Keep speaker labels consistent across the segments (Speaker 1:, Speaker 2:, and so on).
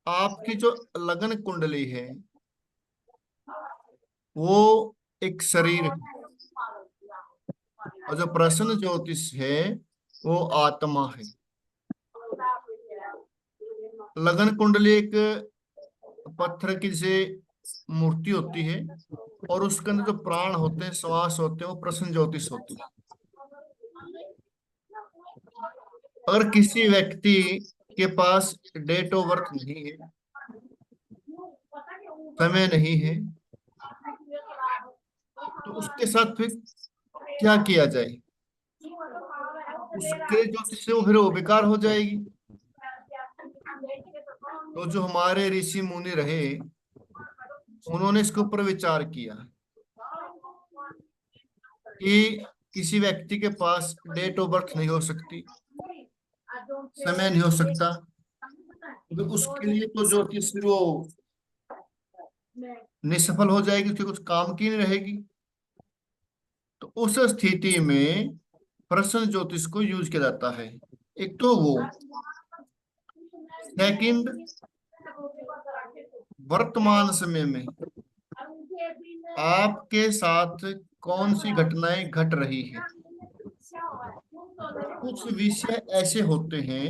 Speaker 1: आपकी जो लगन कुंडली है वो एक शरीर है, और जो प्रश्न ज्योतिष है वो आत्मा है। लगन कुंडली एक पत्थर की जैसे मूर्ति होती है, और उसके अंदर जो प्राण होते हैं, श्वास होते हैं, वो प्रश्न ज्योतिष होती है। अगर किसी व्यक्ति के पास डेट ऑफ बर्थ नहीं है, समय नहीं है, तो उसके साथ फिर क्या किया जाए? उसके ज्योतिष से वो फिर वो बेकार हो जाएगी। तो जो हमारे ऋषि मुनि रहे, उन्होंने इसके ऊपर विचार किया कि किसी व्यक्ति के पास डेट ऑफ बर्थ नहीं हो सकती, समय नहीं हो सकता, तो उसके लिए तो ज्योतिष फिर वो निष्फल हो जाएगी, उसके कुछ काम की नहीं रहेगी। तो उस स्थिति में प्रश्न ज्योतिष को यूज किया जाता है। एक तो वो, सेकंड, वर्तमान समय में आपके साथ कौन सी घटनाएं घट रही है। कुछ विषय ऐसे होते हैं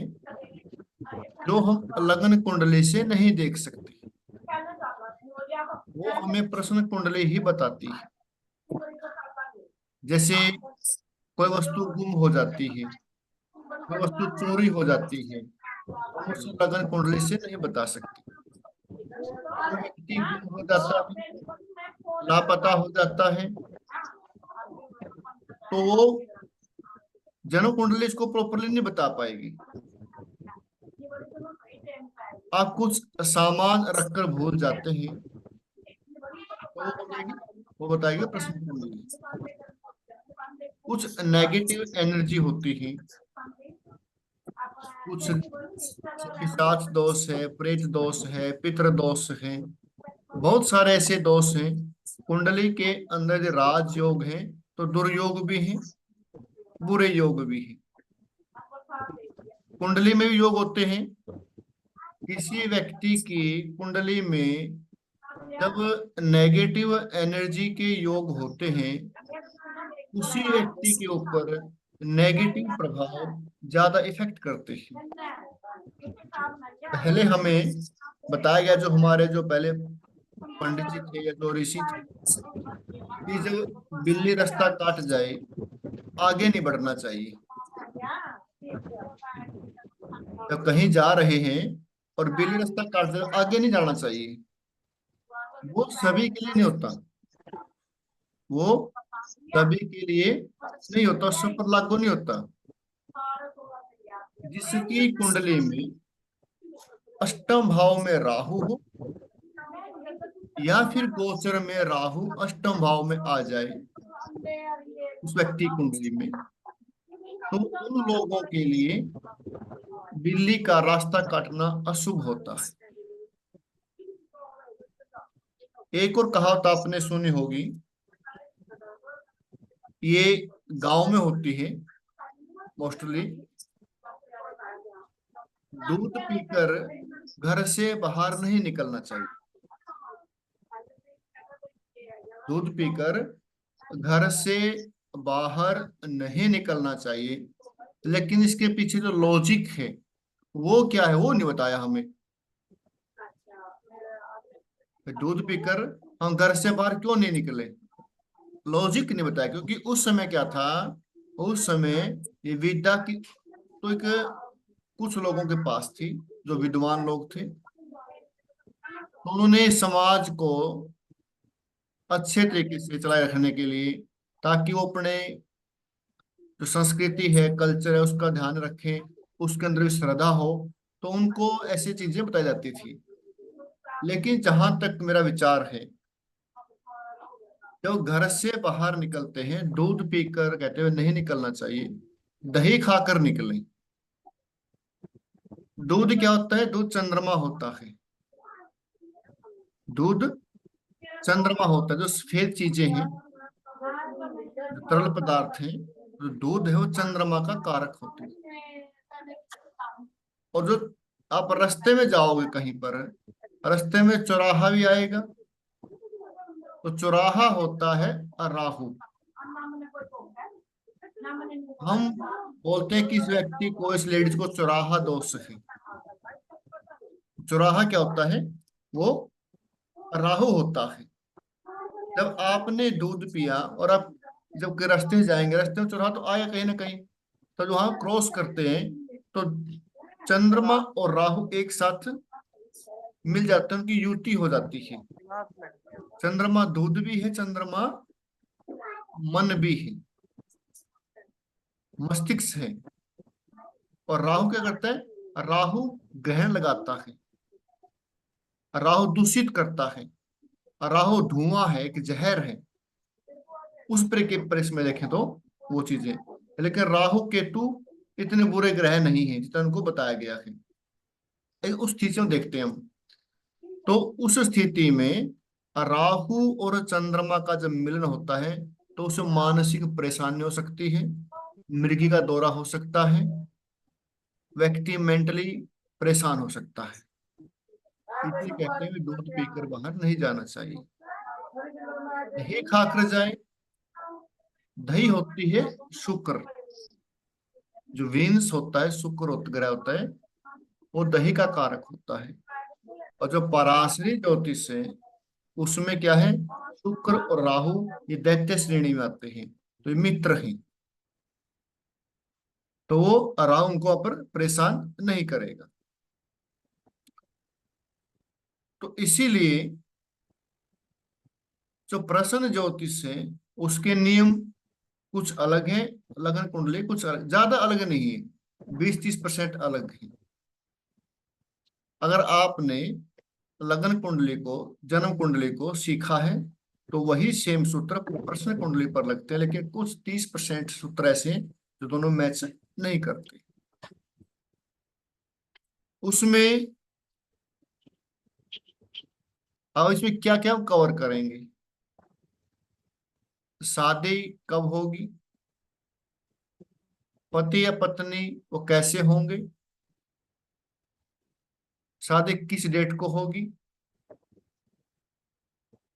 Speaker 1: जो हम लगन कुंडली से नहीं देख सकते, वो हमें प्रश्न कुंडली ही बताती है। जैसे कोई वस्तु गुम हो जाती है, कोई वस्तु चोरी हो जाती है, हम उसे लगन कुंडली से नहीं बता सकते। कोई व्यक्ति गुम हो जाता है, लापता हो जाता है, तो वो जन्म कुंडली इसको प्रॉपरली नहीं बता पाएगी। आप कुछ सामान रखकर भूल जाते हैं, तो वो बताएगी प्रश्न कुंडली। कुछ नेगेटिव एनर्जी होती है, कुछ पिशाच दोष है, प्रेत दोष है, पितृ दोष है, बहुत सारे ऐसे दोष हैं। कुंडली के अंदर जो राज योग है, तो दुर्योग भी है, बुरे योग भी है। कुंडली में भी योग होते हैं। किसी व्यक्ति की कुंडली में जब नेगेटिव एनर्जी के योग होते हैं, उसी व्यक्ति के ऊपर नेगेटिव प्रभाव ज्यादा इफेक्ट करते हैं। पहले हमें बताया गया, जो हमारे जो पहले पंडित जी थे या जो ऋषि थे, कि जब बिल्ली रास्ता काट जाए, आगे नहीं बढ़ना चाहिए। जब कहीं जा रहे हैं और बिल्ली रास्ता काट जाए, आगे नहीं जाना चाहिए। वो सभी के लिए नहीं होता, वो सभी के लिए नहीं होता, सब पर लागू नहीं होता। जिसकी कुंडली में अष्टम भाव में राहु हो, या फिर गोचर में राहु अष्टम भाव में आ जाए उस व्यक्ति कुंडली में, तो उन लोगों के लिए बिल्ली का रास्ता काटना अशुभ होता है। एक और कहावत आपने सुनी होगी, ये गांव में होती है मोस्टली। दूध पीकर घर से बाहर नहीं निकलना चाहिए। दूध पीकर घर से बाहर नहीं निकलना चाहिए, लेकिन इसके पीछे जो लॉजिक है वो क्या है, वो नहीं बताया हमें। दूध पीकर हम घर से बाहर क्यों नहीं निकले, लॉजिक नहीं बताया। क्योंकि उस समय क्या था, उस समय ये विद्या की तो एक कुछ लोगों के पास थी, जो विद्वान लोग थे, तो उन्होंने समाज को अच्छे तरीके से चलाए रखने के लिए, ताकि वो अपने जो संस्कृति है, कल्चर है, उसका ध्यान रखें, उसके अंदर भी श्रद्धा हो, तो उनको ऐसी चीजें बताई जाती थी। लेकिन जहां तक मेरा विचार है, जब घर से बाहर निकलते हैं, दूध पीकर कहते हुए नहीं निकलना चाहिए, दही खाकर निकलें। दूध क्या होता है? दूध चंद्रमा होता है। दूध चंद्रमा होता है। जो सफेद चीजें हैं, जो तरल पदार्थ हैं, जो दूध है, वो चंद्रमा का कारक होते हैं। और जो आप रास्ते में जाओगे कहीं पर, रास्ते में चौराहा भी आएगा, तो चौराहा होता है राहु। हम बोलते हैं कि इस व्यक्ति को, इस लेडीज को चौराहा दोष है। चौराहा क्या होता है? वो राहु होता है। जब आपने दूध पिया और आप जब के रास्ते से जाएंगे, रास्ते में चौराहा तो आया कहीं ना कहीं, तो जो वहां क्रॉस करते हैं तो चंद्रमा और राहु एक साथ मिल जाते हैं, उनकी युति हो जाती है। चंद्रमा दूध भी है, चंद्रमा मन भी है, मस्तिष्क है। और राहु क्या करता है? राहु ग्रहण लगाता है, राहु दूषित करता है, राहु धुआं है, एक जहर है। उस पर के परिस में देखें तो वो चीजें, लेकिन राहु केतु इतने बुरे ग्रह नहीं है जितना उनको बताया गया है। उस स्थिति में देखते हैं हम, तो उस स्थिति में राहु और चंद्रमा का जब मिलन होता है तो उसे मानसिक परेशानी हो सकती है, मृगी का दौरा हो सकता है, व्यक्ति मेंटली परेशान हो सकता है। इसलिए कहते हैं कि दूध पीकर बाहर नहीं जाना चाहिए। दही खाकर जाए। दही होती है शुक्र, जो वीन्स होता है, शुक्र ग्रह होता है, वो दही का कारक होता है। और जो पराशरी ज्योतिष है उसमें क्या है? शुक्र और राहु ये दैत्य श्रेणी में आते हैं, तो ये मित्र हैं। तो वो राहु उनको पर परेशान नहीं करेगा। तो इसीलिए जो प्रश्न ज्योतिष है उसके नियम कुछ अलग है, लगन कुंडली कुछ अलग, ज्यादा अलग नहीं है, 20-30% अलग है। अगर आपने लगन कुंडली को, जन्म कुंडली को सीखा है तो वही सेम सूत्र प्रश्न कुंडली पर लगते हैं, लेकिन कुछ 30% सूत्र ऐसे हैं जो दोनों मैच नहीं करते। उसमें अब इसमें क्या क्या कवर करेंगे? शादी कब होगी, पति या पत्नी वो कैसे होंगे, शादी किस डेट को होगी,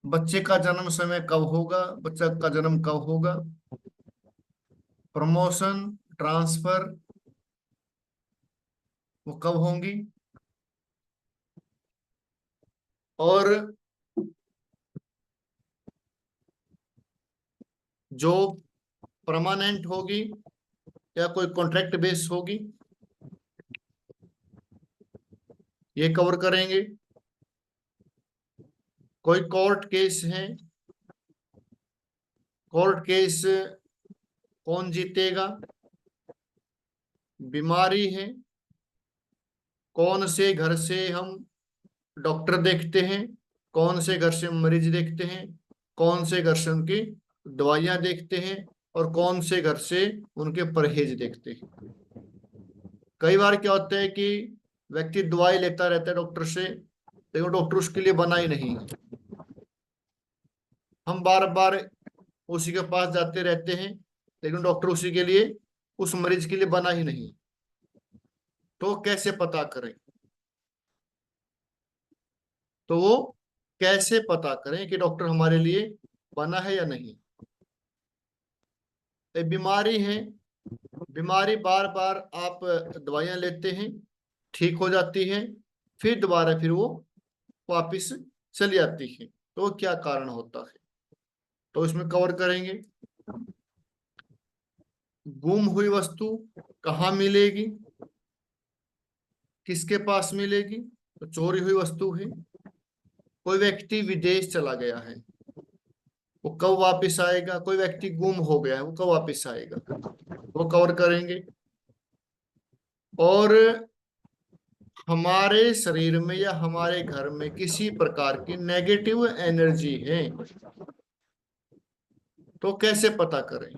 Speaker 1: बच्चे का जन्म समय कब होगा, बच्चा का जन्म कब होगा, प्रमोशन ट्रांसफर वो कब होंगी, और जॉब परमानेंट होगी या कोई कॉन्ट्रैक्ट बेस होगी, ये कवर करेंगे। कोई कोर्ट केस है, कोर्ट केस कौन जीतेगा, बीमारी है, कौन से घर से हम डॉक्टर देखते हैं, कौन से घर से मरीज देखते हैं, कौन से घर से उनकी दवाइयां देखते हैं, और कौन से घर से उनके परहेज देखते हैं। कई बार क्या होता है कि व्यक्ति दवाई लेता रहता है डॉक्टर से, लेकिन डॉक्टर उसके लिए बना ही नहीं है। हम बार बार उसी के पास जाते रहते हैं, लेकिन डॉक्टर उसी के लिए, उस मरीज के लिए बना ही नहीं। तो कैसे पता करें? तो वो कैसे पता करें कि डॉक्टर हमारे लिए बना है या नहीं? एक बीमारी है, बीमारी बार बार आप दवाइयां लेते हैं, ठीक हो जाती है, फिर दोबारा फिर वो वापिस चली आती है, तो क्या कारण होता है? तो इसमें कवर करेंगे। गुम हुई वस्तु कहाँ मिलेगी, किसके पास मिलेगी? तो चोरी हुई वस्तु है। कोई व्यक्ति विदेश चला गया है, वो कब वापस आएगा? कोई व्यक्ति गुम हो गया है, वो कब वापस आएगा? वो कवर करेंगे। और हमारे शरीर में या हमारे घर में किसी प्रकार की नेगेटिव एनर्जी है, तो कैसे पता करें?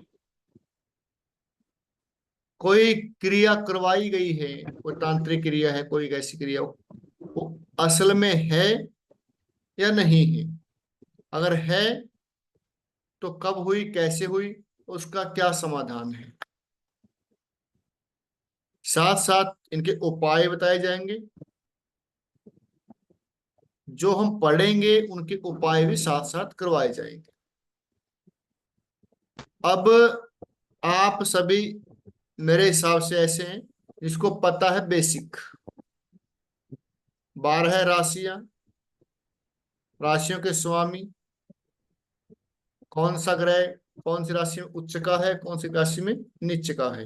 Speaker 1: कोई क्रिया करवाई गई है, कोई तांत्रिक क्रिया है, कोई ऐसी क्रिया, वो असल में है या नहीं है? अगर है तो कब हुई, कैसे हुई, उसका क्या समाधान है? साथ साथ इनके उपाय बताए जाएंगे। जो हम पढ़ेंगे उनके उपाय भी साथ साथ करवाए जाएंगे। अब आप सभी मेरे हिसाब से ऐसे हैं जिसको पता है बेसिक, 12 राशियां, राशियों के स्वामी, कौन सा ग्रह कौन सी राशि में उच्च का है, कौन सी राशि में नीच का है,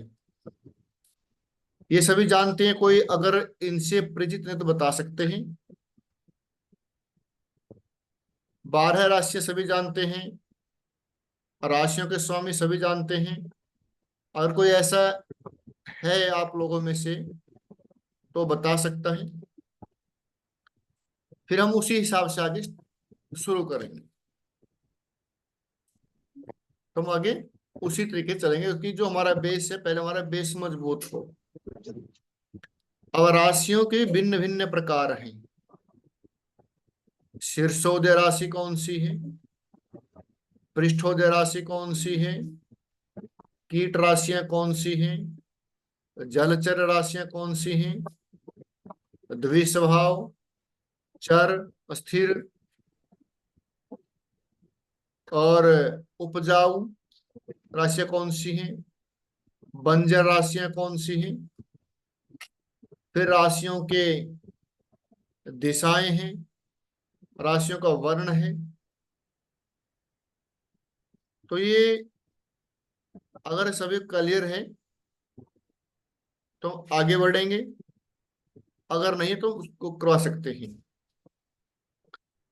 Speaker 1: ये सभी जानते हैं। कोई अगर इनसे परिचित नहीं तो बता सकते हैं। 12 राशियां सभी जानते हैं, राशियों के स्वामी सभी जानते हैं। और कोई ऐसा है आप लोगों में से तो बता सकता है, फिर हम उसी हिसाब से आगे शुरू करेंगे। तो हम आगे उसी तरीके से चलेंगे, क्योंकि जो हमारा बेस है पहले हमारा बेस मजबूत हो। अब राशियों के भिन्न भिन्न प्रकार हैं। शीर्षोदय राशि कौन सी है, पृष्ठोदय राशि कौन सी है, कीट राशियां कौन सी हैं, जलचर राशियां कौन सी हैं, द्विस्वभाव, चर, स्थिर और उपजाऊ राशियां कौन सी हैं, बंजर राशियां कौन सी हैं, फिर राशियों के दिशाएं हैं, राशियों का वर्ण है। तो ये अगर सभी क्लियर है तो आगे बढ़ेंगे, अगर नहीं तो उसको करवा सकते हैं,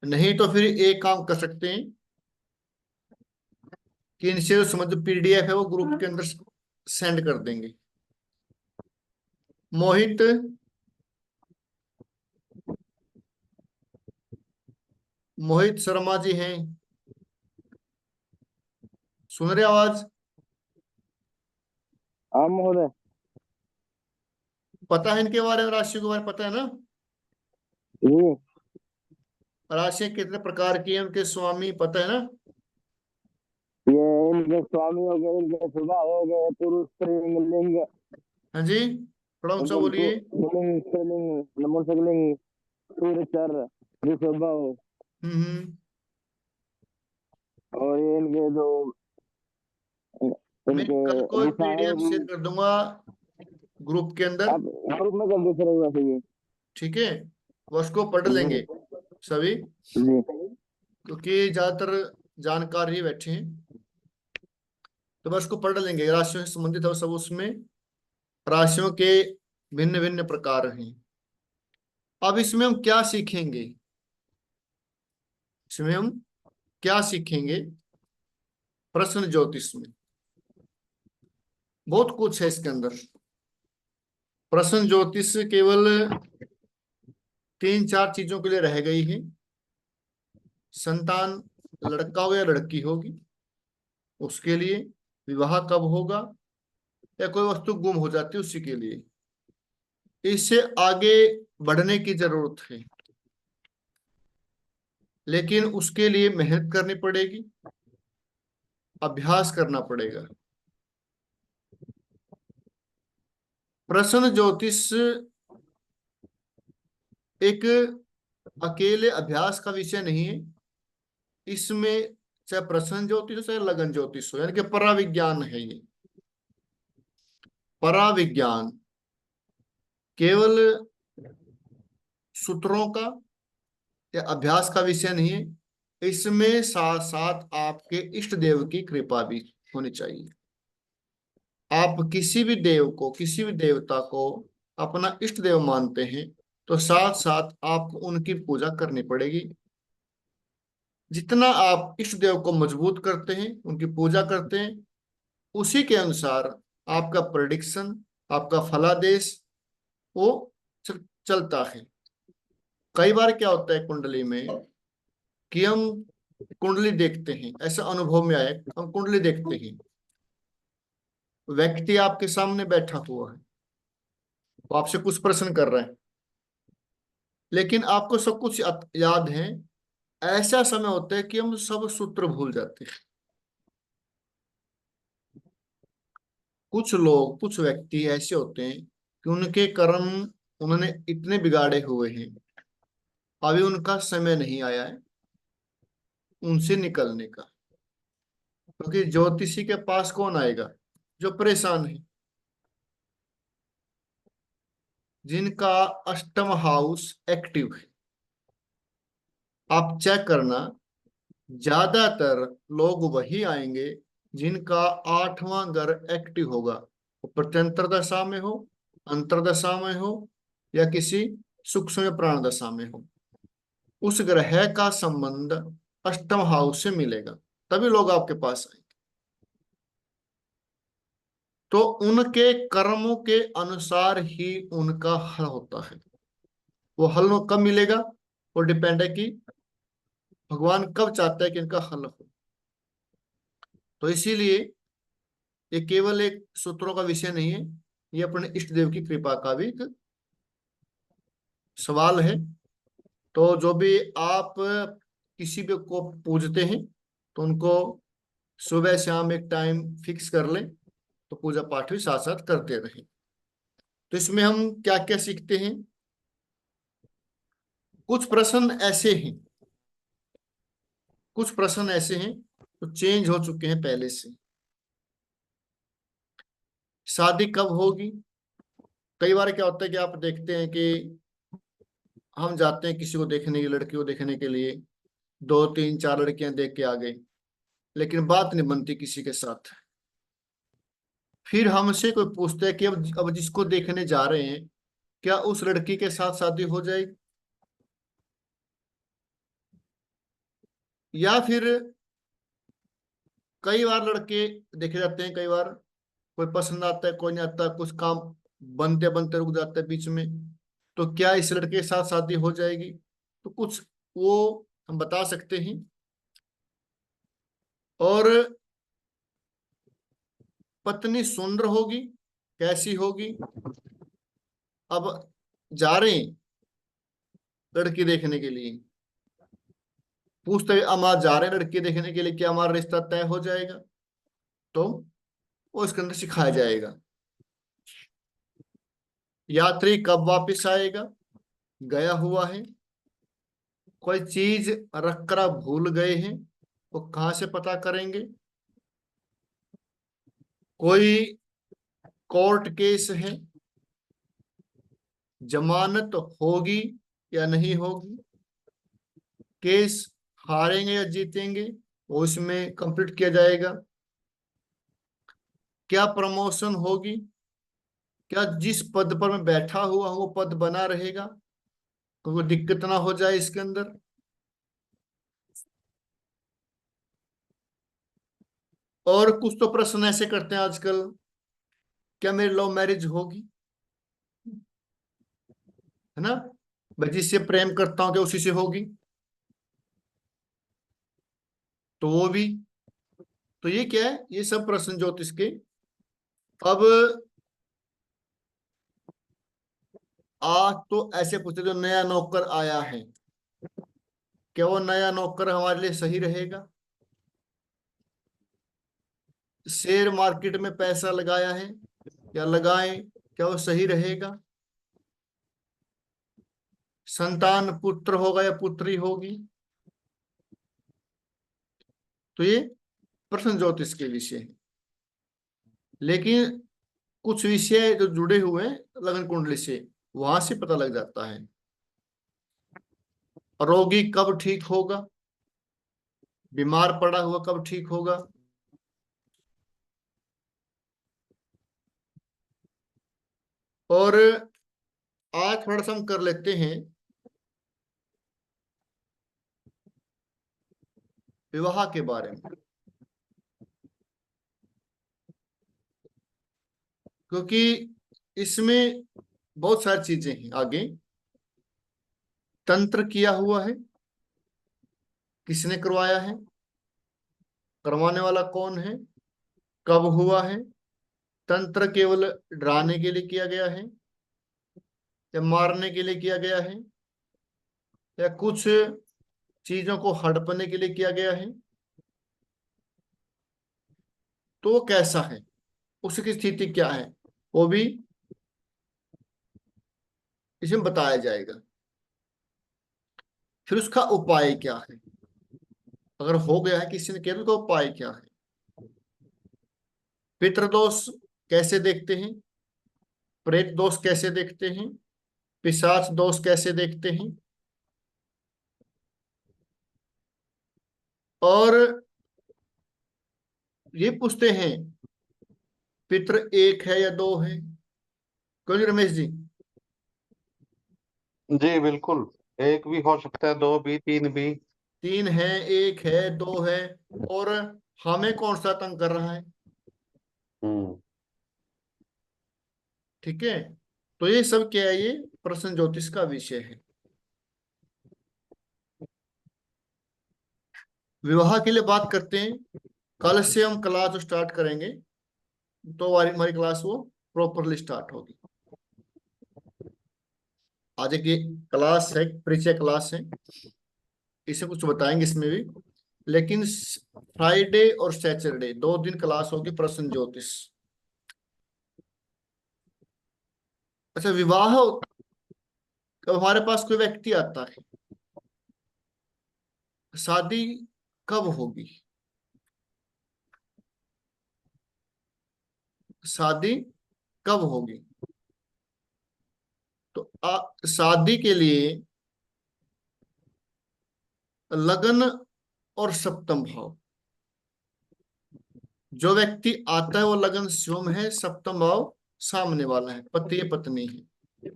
Speaker 1: नहीं तो फिर एक काम कर सकते हैं कि इनसे जो समझ पीडीएफ है वो ग्रुप के अंदर सेंड कर देंगे। मोहित, मोहित शर्मा जी हैं, सुन रहे आवाज?
Speaker 2: हाँ महोदय।
Speaker 1: पता है इनके बारे में, राशियों के बारे में पता है ना?
Speaker 2: जी
Speaker 1: राशियां कितने प्रकार की हैं, उनके स्वामी पता है ना?
Speaker 2: ये इनके स्वामी हो गए, इनके स्वभाव हो गए, पुरुष स्त्रीलिंग लिंग,
Speaker 1: हाँ जी, थोड़ा ऊंचा बोलिए।
Speaker 2: पुल्लिंग स्त्रीलिंग नपुंसकलिंग, सूर्य चर, ऋषभ,
Speaker 1: हम्म।
Speaker 2: और ये इनके जो
Speaker 1: मैं
Speaker 2: इनके
Speaker 1: कल को एक
Speaker 2: दिशा है
Speaker 1: पीडीएफ शेयर कर दूंगा ग्रुप के अंदर,
Speaker 2: आप ग्रुप में कर दीजिए वैसे ये।
Speaker 1: ठीक है? वो उसको पढ़
Speaker 2: जी
Speaker 1: लेंगे सभी,
Speaker 2: जी
Speaker 1: क्योंकि ज्यादातर जानकार ही बैठे हैं। तो बस उसको पढ़ लेंगे, राशियों से संबंधित है वो सब उसमें। राशियों के भिन्न भिन्न प्रकार हैं। अब इसमें हम क्या सीखेंगे, इसमें हम क्या सीखेंगे? प्रश्न ज्योतिष में बहुत कुछ है इसके अंदर। प्रश्न ज्योतिष केवल 3-4 चीजों के लिए रह गई है। संतान लड़का हो या लड़की होगी उसके लिए, विवाह कब होगा, या कोई वस्तु गुम हो जाती है उसी के लिए। इससे आगे बढ़ने की जरूरत है, लेकिन उसके लिए मेहनत करनी पड़ेगी, अभ्यास करना पड़ेगा। प्रश्न ज्योतिष एक अकेले अभ्यास का विषय नहीं है। इसमें चाहे प्रश्न ज्योतिष हो चाहे लगन ज्योतिष हो, यानी कि पराविज्ञान है ये। पराविज्ञान केवल सूत्रों का या अभ्यास का विषय नहीं है, इसमें साथ साथ आपके इष्ट देव की कृपा भी होनी चाहिए। आप किसी भी देव को, किसी भी देवता को अपना इष्ट देव मानते हैं तो साथ साथ आपको उनकी पूजा करनी पड़ेगी। जितना आप इष्ट देव को मजबूत करते हैं, उनकी पूजा करते हैं, उसी के अनुसार आपका प्रेडिक्शन, आपका फलादेश वो चलता है। कई बार क्या होता है कुंडली में कि हम कुंडली देखते हैं, ऐसा अनुभव में आया, हम कुंडली देखते हैं, व्यक्ति आपके सामने बैठा हुआ है, वो आपसे कुछ प्रश्न कर रहे हैं, लेकिन आपको सब कुछ याद है। ऐसा समय होता है कि हम सब सूत्र भूल जाते हैं। कुछ लोग, कुछ व्यक्ति ऐसे होते हैं कि उनके कर्म उन्होंने इतने बिगाड़े हुए हैं, अभी उनका समय नहीं आया है उनसे निकलने का, क्योंकि ज्योतिषी के पास कौन आएगा? जो परेशान है, जिनका अष्टम हाउस एक्टिव है। आप चेक करना, ज्यादातर लोग वही आएंगे जिनका आठवां घर एक्टिव होगा, वो प्रत्यंतर दशा में हो, अंतरदशा में हो, या किसी सूक्ष्म प्राण दशा में हो। उस ग्रह का संबंध अष्टम हाउस से मिलेगा, तभी लोग आपके पास आएंगे। तो उनके कर्मों के अनुसार ही उनका हल होता है। वो हल कब मिलेगा, वो डिपेंड है कि भगवान कब चाहते हैं कि इनका हल हो। तो इसीलिए ये केवल एक सूत्रों का विषय नहीं है, ये अपने इष्ट देव की कृपा का भी एक सवाल है। तो जो भी आप किसी भी को पूजते हैं, तो उनको सुबह शाम एक टाइम फिक्स कर लें, तो पूजा पाठ भी साथ साथ करते रहें। तो इसमें हम क्या क्या सीखते हैं? कुछ प्रश्न ऐसे हैं, कुछ प्रश्न ऐसे हैं तो चेंज हो चुके हैं पहले से। शादी कब होगी? कई बार क्या होता है कि आप देखते हैं कि हम जाते हैं किसी को देखने की, लड़की को देखने के लिए, दो तीन चार लड़कियां देख के आ गए, लेकिन बात नहीं बनती किसी के साथ। फिर हमसे कोई पूछता है कि अब जिसको देखने जा रहे हैं, क्या उस लड़की के साथ शादी हो जाएगी? या फिर कई बार लड़के देखे जाते हैं, कई बार कोई पसंद आता है, कोई नहीं आता, कुछ काम बनते बनते रुक जाता है बीच में, तो क्या इस लड़के के साथ शादी हो जाएगी? तो कुछ वो हम बता सकते हैं। और पत्नी सुंदर होगी, कैसी होगी? अब जा रहे हैं लड़की देखने के लिए, पूछते हैं हम आज जा रहे हैं लड़की देखने के लिए, क्या हमारा रिश्ता तय हो जाएगा? तो वो इसके अंदर सिखाया जाएगा। यात्री कब वापस आएगा, गया हुआ है। कोई चीज रखकर आप भूल गए हैं, वो कहाँ से पता करेंगे? कोई कोर्ट केस है, जमानत होगी या नहीं होगी, केस हारेंगे या जीतेंगे, वो इसमें कंप्लीट किया जाएगा। क्या प्रमोशन होगी, क्या जिस पद पर मैं बैठा हुआ हूं वो पद बना रहेगा, कोई दिक्कत ना हो जाए इसके अंदर। और कुछ तो प्रश्न ऐसे करते हैं आजकल, क्या मेरी लव मैरिज होगी, है ना, मैं जिससे प्रेम करता हूँ क्या उसी से होगी? तो वो भी, तो ये क्या है, ये सब प्रश्न ज्योतिष के। अब आज तो ऐसे पूछते जो नया नौकर आया है, क्या वो नया नौकर हमारे लिए सही रहेगा? शेयर मार्केट में पैसा लगाया है, या लगाएं, क्या वो सही रहेगा? संतान पुत्र होगा या पुत्री होगी? तो ये प्रश्न ज्योतिष के विषय है। लेकिन कुछ विषय जो जुड़े हुए हैं लगन कुंडली से, वहां से पता लग जाता है। रोगी कब ठीक होगा, बीमार पड़ा हुआ कब ठीक होगा? और आज थोड़ा सा हम कर लेते हैं विवाह के बारे में, क्योंकि इसमें बहुत सारी चीजें हैं आगे। तंत्र किया हुआ है, किसने करवाया है, करवाने वाला कौन है, कब हुआ है, तंत्र केवल डराने के लिए किया गया है या मारने के लिए किया गया है, या कुछ चीजों को हड़पने के लिए किया गया है, तो वो कैसा है, उसकी स्थिति क्या है, वो भी इसमें बताया जाएगा। फिर उसका उपाय क्या है, अगर हो गया है किसी ने किया तो उसका उपाय क्या है। पितृदोष कैसे देखते हैं, प्रेत दोष कैसे देखते हैं, पिशाच दोष कैसे देखते हैं, और ये पूछते हैं पितृ एक है या दो है। क्यों जी रमेश जी?
Speaker 3: जी बिल्कुल, एक भी हो सकता है, दो भी, तीन भी।
Speaker 1: तीन है, एक है, दो है, और हमें कौन सा तंग कर रहा है।
Speaker 3: हम्म।
Speaker 1: ठीक है, तो ये सब क्या है, ये प्रश्न ज्योतिष का विषय है। विवाह के लिए बात करते हैं, कल से हम क्लास स्टार्ट करेंगे, तो हमारी क्लास वो प्रॉपरली स्टार्ट होगी। आज एक ये क्लास है, परिचय क्लास है, इसे कुछ बताएंगे इसमें भी, लेकिन फ्राइडे और सैटरडे 2 दिन क्लास होगी प्रश्न ज्योतिष। अच्छा, विवाह, अब हमारे पास कोई व्यक्ति आता है, शादी कब होगी, शादी कब होगी, तो शादी के लिए लगन और सप्तम भाव, जो व्यक्ति आता है वो लगन स्वयं है, सप्तम भाव सामने वाला है, पति या पत्नी है।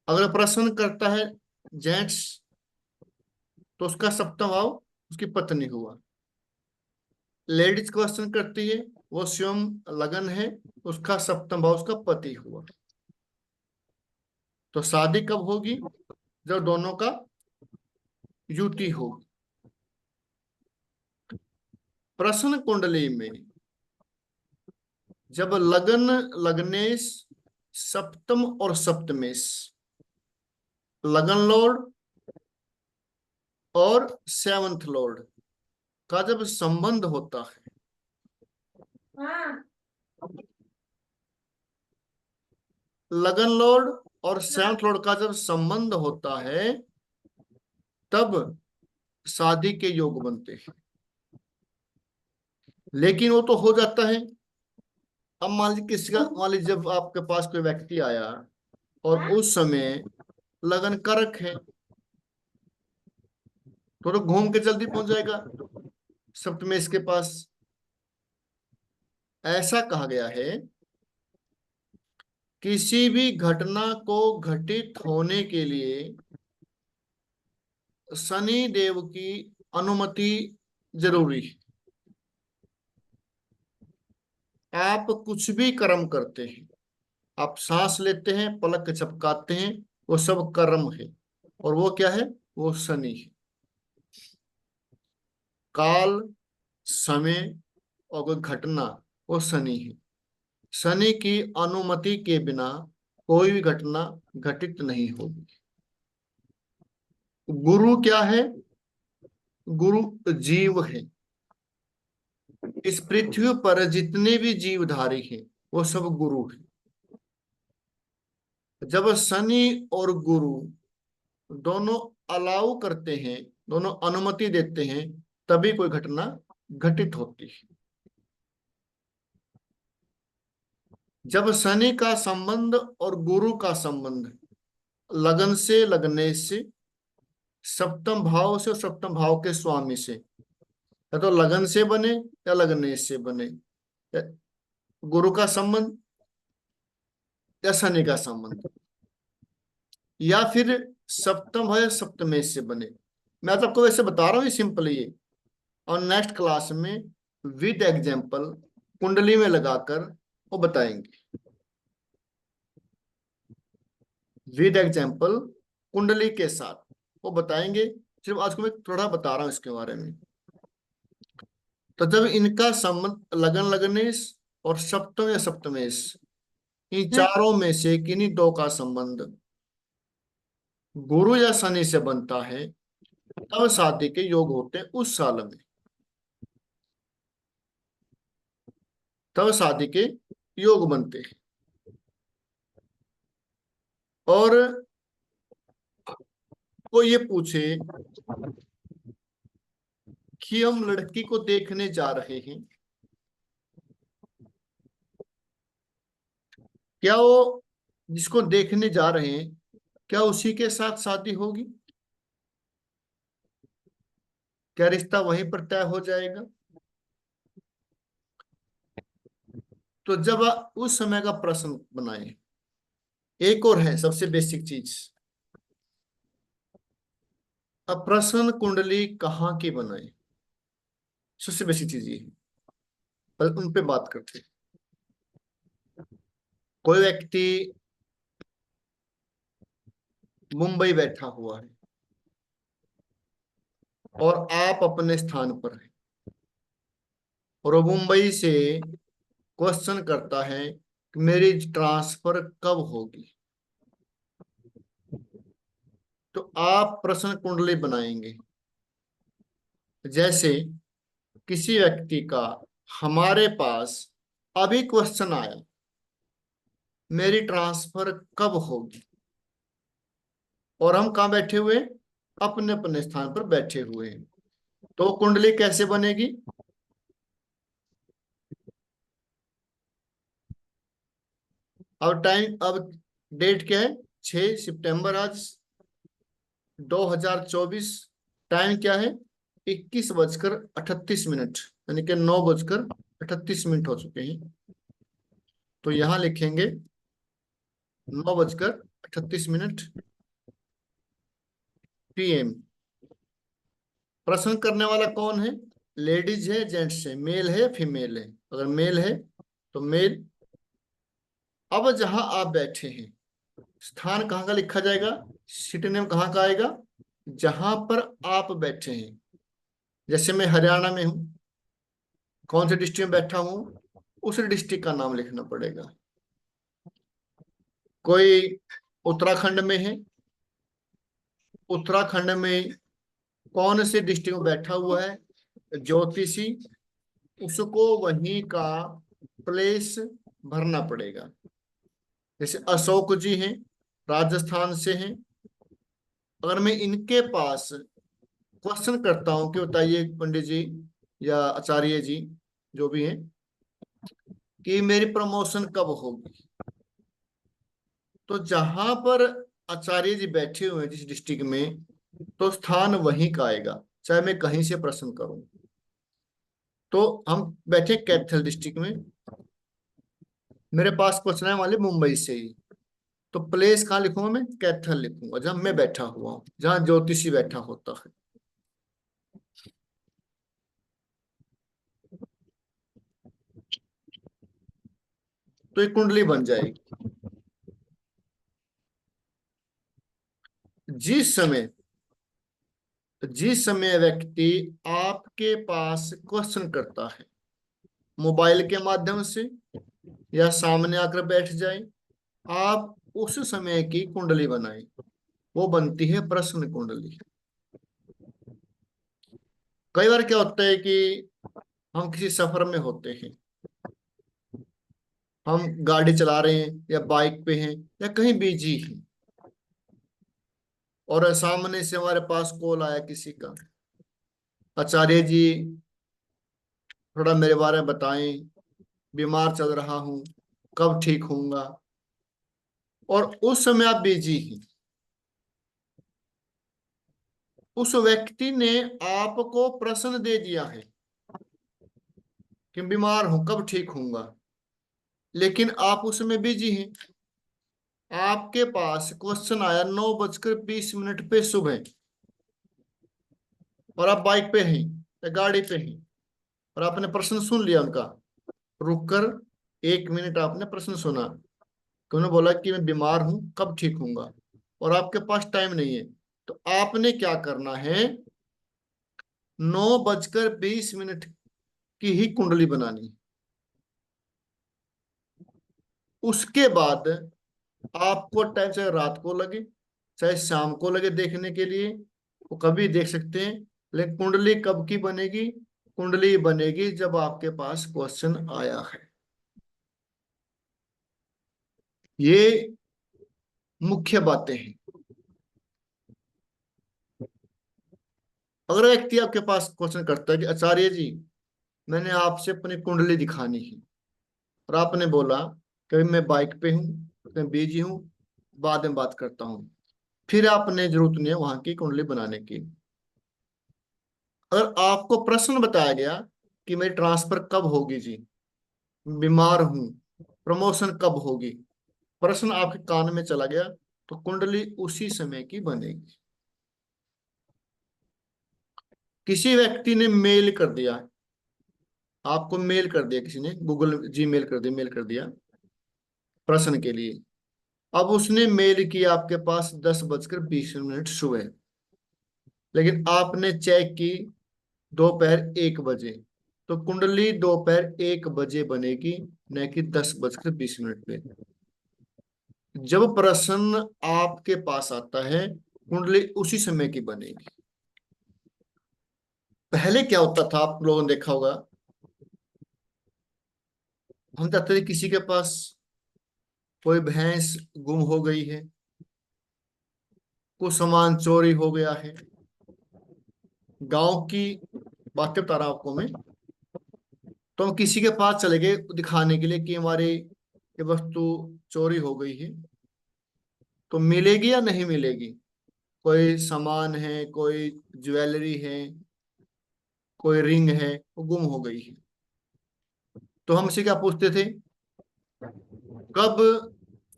Speaker 1: अगर प्रश्न करता है जेंट्स, तो उसका सप्तम भाव उसकी पत्नी हुआ। लेडीज क्वेश्चन करती है, वो स्वयं लगन है, उसका सप्तम भाव उसका पति हुआ। तो शादी कब होगी, जब दोनों का युति होगी। प्रश्न कुंडली में जब लगन, लग्नेश, सप्तम और सप्तमेश, लगन लॉर्ड और सेवंथ लॉर्ड का जब संबंध होता है, लगन लॉर्ड और सेवंथ लॉर्ड का जब संबंध होता है, तब शादी के योग बनते हैं। लेकिन वो तो हो जाता है, अब मान लीजिए किसी का, मान लीजिए जब आपके पास कोई व्यक्ति आया और उस समय लगन करक है, तो घूम के जल्दी पहुंच जाएगा सप्तमेश के पास। ऐसा कहा गया है, किसी भी घटना को घटित होने के लिए शनि देव की अनुमति जरूरी है। आप कुछ भी कर्म करते हैं, आप सांस लेते हैं, पलक झपकाते हैं, वो सब कर्म है, और वो क्या है, वो शनि है। काल, समय और कोई घटना, वो शनि है। शनि की अनुमति के बिना कोई भी घटना घटित नहीं होगी। गुरु क्या है, गुरु जीव है। इस पृथ्वी पर जितने भी जीवधारी हैं, वो सब गुरु है। जब शनि और गुरु दोनों अलाउ करते हैं, दोनों अनुमति देते हैं, तभी कोई घटना घटित होती है। जब शनि का संबंध और गुरु का संबंध लगन से, लगने से, सप्तम भाव से और सप्तम भाव के स्वामी से, या तो लगन से बने या लगने से बने, या गुरु का संबंध या शनि का संबंध, या फिर सप्तम भाव या सप्तमेश से बने। मैं तो आपको वैसे बता रहा हूँ, ये सिंपल ये, और नेक्स्ट क्लास में विद एग्जाम्पल कुंडली में लगाकर वो बताएंगे, विद एग्जाम्पल कुंडली के साथ वो बताएंगे। सिर्फ आज को मैं थोड़ा बता रहा हूं इसके बारे में। तो जब इनका संबंध लगन, लगनेश और सप्तम या सप्तमेश, इन चारों में से किन्हीं दो का संबंध गुरु या शनि से बनता है, तब शादी के योग होते हैं उस साल में, तब शादी के योग बनते हैं। और कोई ये पूछे कि हम लड़की को देखने जा रहे हैं, क्या वो जिसको देखने जा रहे हैं क्या उसी के साथ शादी होगी? क्या रिश्ता वहीं पर तय हो जाएगा? तो जब आप उस समय का प्रश्न बनाए। एक और है सबसे बेसिक चीज, अब प्रश्न कुंडली कहाँ की बनाए, सबसे बेसिक चीज ये है। पर उन पे बात करते हैं। कोई व्यक्ति मुंबई बैठा हुआ है और आप अपने स्थान पर हैं, और वो मुंबई से क्वेश्चन करता है कि मेरी ट्रांसफर कब होगी। तो आप प्रश्न कुंडली बनाएंगे। जैसे किसी व्यक्ति का हमारे पास अभी क्वेश्चन आया, मेरी ट्रांसफर कब होगी, और हम कहाँ बैठे हुए हैं? अपने अपने स्थान पर बैठे हुए हैं। तो कुंडली कैसे बनेगी? अब डेट क्या है? 6 सितंबर आज 2024। टाइम क्या है? 21:38, यानी कि 9:38 हो चुके हैं। तो यहां लिखेंगे 9:38 PM। प्रश्न करने वाला कौन है? लेडीज है, जेंट्स है, मेल है, फीमेल है? अगर मेल है तो मेल। अब जहां आप बैठे हैं, स्थान कहाँ का लिखा जाएगा? सिटी नेम कहाँ का आएगा? जहां पर आप बैठे हैं। जैसे मैं हरियाणा में हूं, कौन से डिस्ट्रिक्ट में बैठा हूं, उस डिस्ट्रिक्ट का नाम लिखना पड़ेगा। कोई उत्तराखंड में है, उत्तराखंड में कौन से डिस्ट्रिक्ट में बैठा हुआ है ज्योतिषी, उसको वहीं का प्लेस भरना पड़ेगा। जैसे अशोक जी हैं, राजस्थान से हैं। अगर मैं इनके पास क्वेश्चन करता हूं कि बताइए पंडित जी या आचार्य जी, जो भी हैं, कि मेरी प्रमोशन कब होगी, तो जहां पर आचार्य जी बैठे हुए हैं जिस डिस्ट्रिक्ट में, तो स्थान वहीं का आएगा, चाहे मैं कहीं से प्रश्न करूं। तो हम बैठे कैथल डिस्ट्रिक्ट में, मेरे पास क्वेश्चन है वाले मुंबई से ही, तो प्लेस कहाँ लिखूंगा? मैं कैथल लिखूंगा, जहां मैं बैठा हुआ हूँ, जहां ज्योतिषी बैठा होता है। तो एक कुंडली बन जाएगी। जिस समय जिस समय व्यक्ति आपके पास क्वेश्चन करता है, मोबाइल के माध्यम से या सामने आकर बैठ जाए, आप उस समय की कुंडली बनाएं। वो बनती है प्रश्न कुंडली। कई बार क्या होता है कि हम किसी सफर में होते हैं, हम गाड़ी चला रहे हैं या बाइक पे हैं या कहीं बिजी हैं, और सामने से हमारे पास कॉल आया किसी का, आचार्य जी थोड़ा मेरे बारे में बताएं, बीमार चल रहा हूं, कब ठीक होऊंगा। और उस समय आप बिजी हैं, उस व्यक्ति ने आपको प्रश्न दे दिया है कि बीमार हूं, कब ठीक होऊंगा, लेकिन आप उसमें बिजी हैं। आपके पास क्वेश्चन आया 9:20 पे सुबह, और आप बाइक पे हैं या गाड़ी पे हैं, और आपने प्रश्न सुन लिया उनका। रुककर 1 मिनट आपने प्रश्न सुना कि उन्होंने बोला कि मैं बीमार हूं, कब ठीक होऊंगा, और आपके पास टाइम नहीं है। तो आपने क्या करना है? 9:20 की ही कुंडली बनानी है। उसके बाद आपको टाइम, चाहे रात को लगे चाहे शाम को लगे देखने के लिए, वो कभी देख सकते हैं। लेकिन कुंडली कब की बनेगी? कुंडली बनेगी जब आपके पास क्वेश्चन आया है। ये मुख्य बातें हैं। अगर व्यक्ति आपके पास क्वेश्चन करता है कि आचार्य जी, मैंने आपसे अपनी कुंडली दिखानी है, और आपने बोला कि मैं बाइक पे हूँ, मैं बिजी हूँ, बाद में बात करता हूँ, फिर आपने जरूरत नहीं है वहां की कुंडली बनाने की। अगर आपको प्रश्न बताया गया कि मेरी ट्रांसफर कब होगी जी, बीमार हूं, प्रमोशन कब होगी, प्रश्न आपके कान में चला गया, तो कुंडली उसी समय की बनेगी। किसी व्यक्ति ने मेल कर दिया, आपको मेल कर दिया, किसी ने गूगल जी मेल कर दिया, मेल कर दिया प्रश्न के लिए। अब उसने मेल किया आपके पास 10:20 सुबह, लेकिन आपने चेक की दोपहर 1 बजे, तो कुंडली दोपहर 1 बजे बनेगी, न कि 10:20 पे। जब प्रश्न आपके पास आता है, कुंडली उसी समय की बनेगी। पहले क्या होता था, आप लोगों ने देखा होगा, हम जाते थे किसी के पास, कोई भैंस गुम हो गई है, कुछ सामान चोरी हो गया है, गांव की बातें बता रहा हूं आपको मैं। तो हम किसी के पास चले गए दिखाने के लिए कि हमारी ये वस्तु चोरी हो गई है, तो मिलेगी या नहीं मिलेगी। कोई सामान है, कोई ज्वेलरी है, कोई रिंग है, वो गुम हो गई है, तो हम से क्या पूछते थे, कब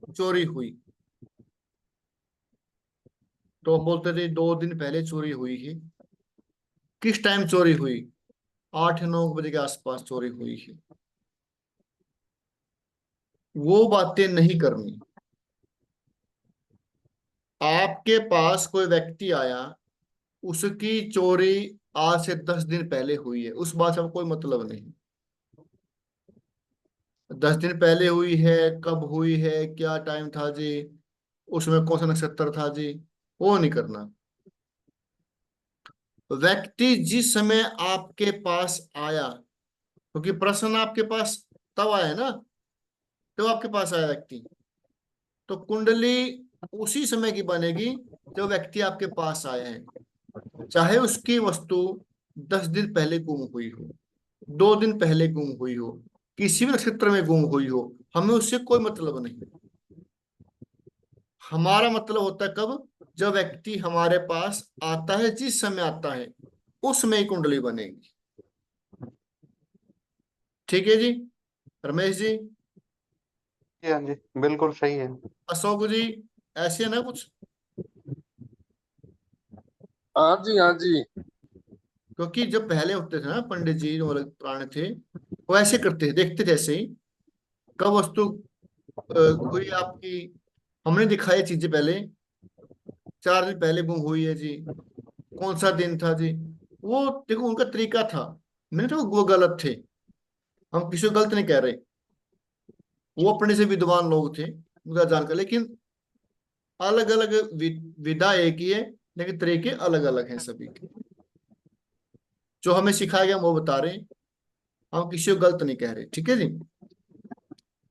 Speaker 1: चोरी हुई। तो हम बोलते थे 2 दिन पहले चोरी हुई है। किस टाइम चोरी हुई, 8-9 बजे के आसपास चोरी हुई है। वो बातें नहीं करनी। आपके पास कोई व्यक्ति आया, उसकी चोरी आज से 10 दिन पहले हुई है, उस बात से आपको कोई मतलब नहीं। 10 दिन पहले हुई है, कब हुई है, क्या टाइम था जी, उसमें कौन सा नक्षत्र था जी, वो नहीं करना। व्यक्ति जिस समय आपके पास आया, क्योंकि प्रश्न आपके पास तब आया ना, तो आपके पास आया व्यक्ति, तो कुंडली उसी समय की बनेगी जब व्यक्ति आपके पास आया है, चाहे उसकी वस्तु 10 दिन पहले गुम हुई हो, 2 दिन पहले गुम हुई हो, किसी भी नक्षत्र में गुम हुई हो, हमें उससे कोई मतलब नहीं। हमारा मतलब होता है कब, जब व्यक्ति हमारे पास आता है, जिस समय आता है उसमें ही कुंडली बनेगी। ठीक है जी, रमेश जी,
Speaker 3: जी हाँ जी, बिल्कुल सही है।
Speaker 1: अशोक जी, ऐसे है ना कुछ।
Speaker 2: हाँ जी, हाँ जी।
Speaker 1: क्योंकि जब पहले होते थे ना पंडित जी, जो अलग पुराने थे, वो ऐसे करते थे, देखते थे ऐसे ही, कब वस्तु हुई आपकी, हमने दिखाई चीजें पहले, 4 दिन पहले गुम हुई है जी, कौन सा दिन था जी। वो देखो उनका तरीका था, मैंने तो वो गलत थे, हम किसी को गलत नहीं कह रहे, वो अपने से विद्वान लोग थे, उनका जानकर, लेकिन अलग अलग विधा एक ही है, लेकिन तरीके अलग अलग हैं सभी के। जो हमें सिखाया गया हम वो बता रहे हैं, हम किसी को गलत नहीं कह रहे, ठीक है जी।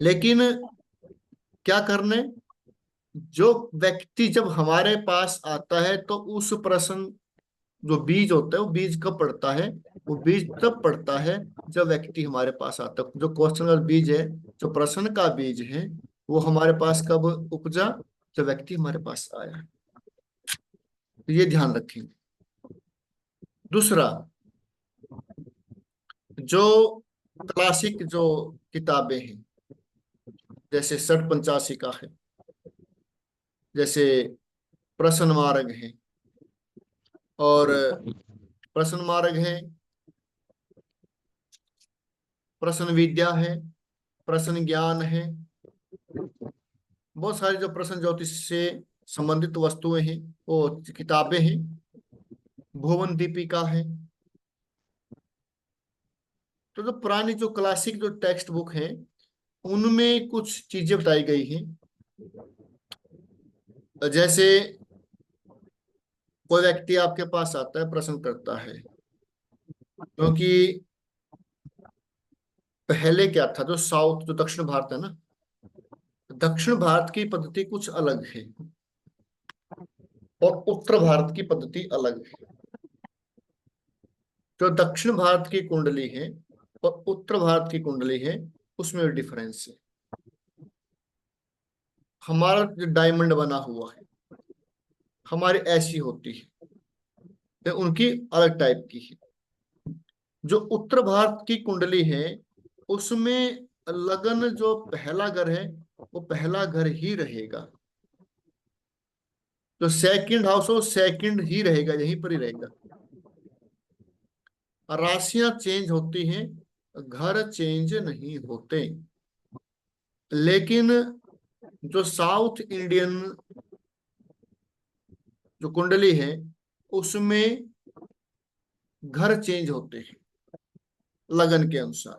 Speaker 1: लेकिन क्या करने, जो व्यक्ति जब हमारे पास आता है, तो उस प्रश्न, जो बीज होता है वो बीज कब पड़ता है, वो बीज तब पड़ता है जब व्यक्ति हमारे पास आता है। जो क्वेश्चन का बीज है, जो प्रश्न का बीज है, वो हमारे पास कब उपजा, जब व्यक्ति हमारे पास आया। तो ये ध्यान रखेंगे। दूसरा, जो क्लासिक जो किताबें हैं, जैसे 685 का है, जैसे प्रश्न मार्ग है, और प्रश्न मार्ग है, प्रश्न विद्या है, प्रश्न ज्ञान है, बहुत सारी जो प्रश्न ज्योतिष से संबंधित वस्तुएं हैं, वो किताबें हैं, भुवन दीपिका है। तो जो पुरानी जो क्लासिक जो टेक्स्ट बुक है, उनमें कुछ चीजें बताई गई हैं। जैसे कोई व्यक्ति आपके पास आता है, प्रश्न करता है, क्योंकि पहले क्या था, जो साउथ, जो दक्षिण भारत है ना, दक्षिण भारत की पद्धति कुछ अलग है, और उत्तर भारत की पद्धति अलग है। जो दक्षिण भारत की कुंडली है और उत्तर भारत की कुंडली है उसमें डिफरेंस है। हमारा जो डायमंड बना हुआ है हमारी ऐसी होती है, तो उनकी अलग टाइप की है। जो उत्तर भारत की कुंडली है उसमें लगन जो पहला घर है वो पहला घर ही रहेगा, जो सेकंड हाउस हो सेकंड ही रहेगा, यहीं पर ही रहेगा। राशियां चेंज होती हैं, घर चेंज नहीं होते। लेकिन जो साउथ इंडियन जो कुंडली है उसमें घर चेंज होते हैं लगन के अनुसार।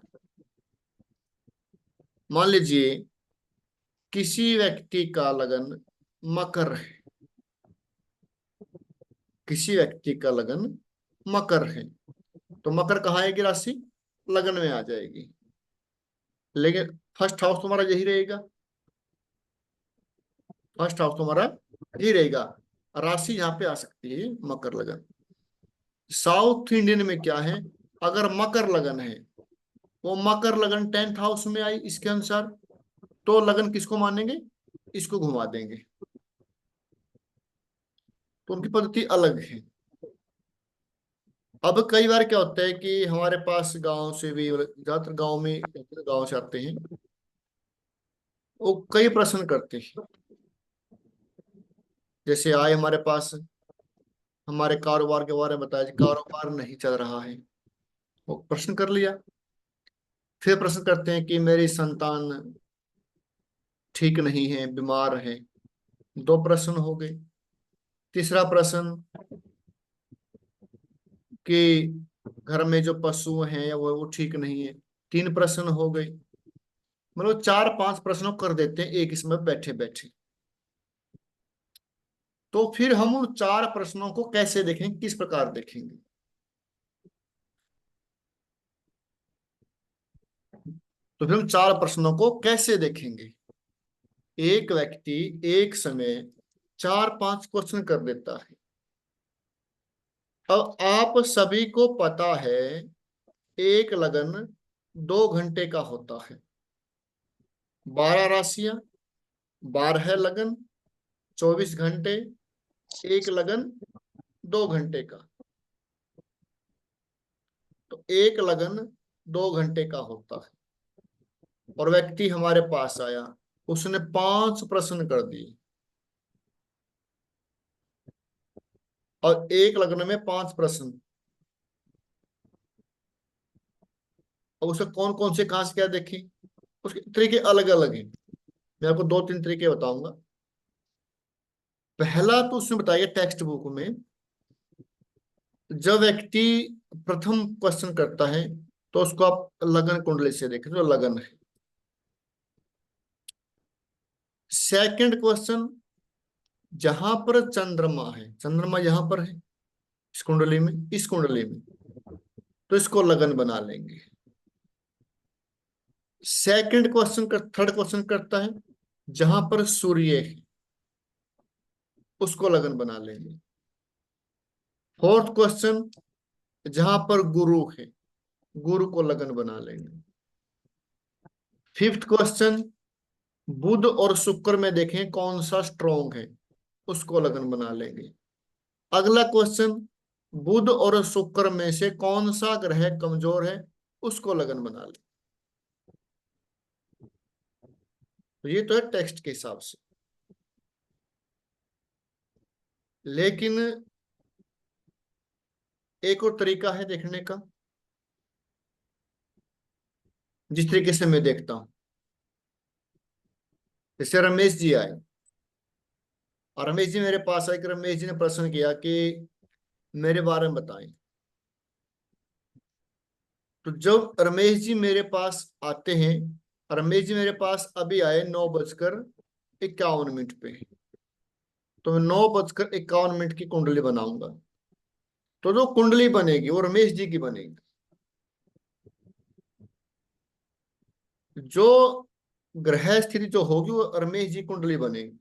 Speaker 1: मान लीजिए किसी व्यक्ति का लगन मकर है, किसी व्यक्ति का लगन मकर है, तो मकर कहाँ आएगी राशि? लगन में आ जाएगी। लेकिन फर्स्ट हाउस तुम्हारा यही रहेगा, फर्स्ट हाउस तुम्हारा यही रहेगा, राशि यहाँ पे आ सकती है मकर लगन। साउथ इंडियन में क्या है, अगर मकर लगन है वो मकर लगन 10th हाउस में आई इसके अनुसार, तो लगन किसको मानेंगे? इसको घुमा देंगे। तो उनकी पद्धति अलग है। अब कई बार क्या होता है कि हमारे पास गांव से भी, ज्यादातर गांव में गांव से आते हैं, वो कई प्रश्न करते हैं। जैसे आए हमारे पास, हमारे कारोबार के बारे में बताया, जी कारोबार नहीं चल रहा है, वो प्रश्न कर लिया। फिर प्रश्न करते हैं कि मेरी संतान ठीक नहीं है, बीमार है, दो प्रश्न हो गए। तीसरा प्रश्न कि घर में जो पशु हैं वो ठीक नहीं है, तीन प्रश्न हो गए। मतलब 4-5 प्रश्नों कर देते हैं एक इसमें बैठे बैठे। तो फिर हम उन 4 प्रश्नों को कैसे देखेंगे, किस प्रकार देखेंगे? तो फिर हम 4 प्रश्नों को कैसे देखेंगे? एक व्यक्ति एक समय 4-5 क्वेश्चन कर देता है। अब आप सभी को पता है एक लगन 2 घंटे का होता है, 12 राशियां, 12 लगन, 24 घंटे, एक लगन 2 घंटे का। तो एक लगन 2 घंटे का होता है, और व्यक्ति हमारे पास आया, उसने 5 प्रश्न कर दिए, और एक लग्न में 5 प्रश्न। और उसे कौन कौन से कहां से क्या देखें, उसके तरीके अलग अलग हैं। मैं आपको 2-3 तरीके बताऊंगा। पहला तो उसने बताया टेक्स्ट बुक में, जब व्यक्ति प्रथम क्वेश्चन करता है तो उसको आप लगन कुंडली से देखें तो लगन है। सेकंड क्वेश्चन, जहां पर चंद्रमा है, चंद्रमा यहां पर है इस कुंडली में, इस कुंडली में, तो इसको लगन बना लेंगे। सेकंड क्वेश्चन कर थर्ड क्वेश्चन करता है जहां पर सूर्य है, उसको लगन बना लेंगे। फोर्थ क्वेश्चन, जहां पर गुरु है, गुरु को लगन बना लेंगे। फिफ्थ क्वेश्चन, बुध और शुक्र में देखें कौन सा स्ट्रॉन्ग है, उसको लगन बना लेंगे। अगला क्वेश्चन, बुध और शुक्र में से कौन सा ग्रह कमजोर है, उसको लगन बना लें। तो ये तो है टेक्स्ट के हिसाब से। लेकिन एक और तरीका है देखने का, जिस तरीके से मैं देखता हूं। जैसे रमेश जी आए, और रमेश जी मेरे पास आए कि रमेश जी ने प्रश्न किया कि मेरे बारे में बताएं। तो जब रमेश जी मेरे पास आते हैं, रमेश जी मेरे पास अभी आए 9:51 पे, तो मैं 9:51 की कुंडली बनाऊंगा। तो जो कुंडली बनेगी वो रमेश जी की बनेगी। जो ग्रह स्थिति जो होगी वो रमेश जी कुंडली बनेगी।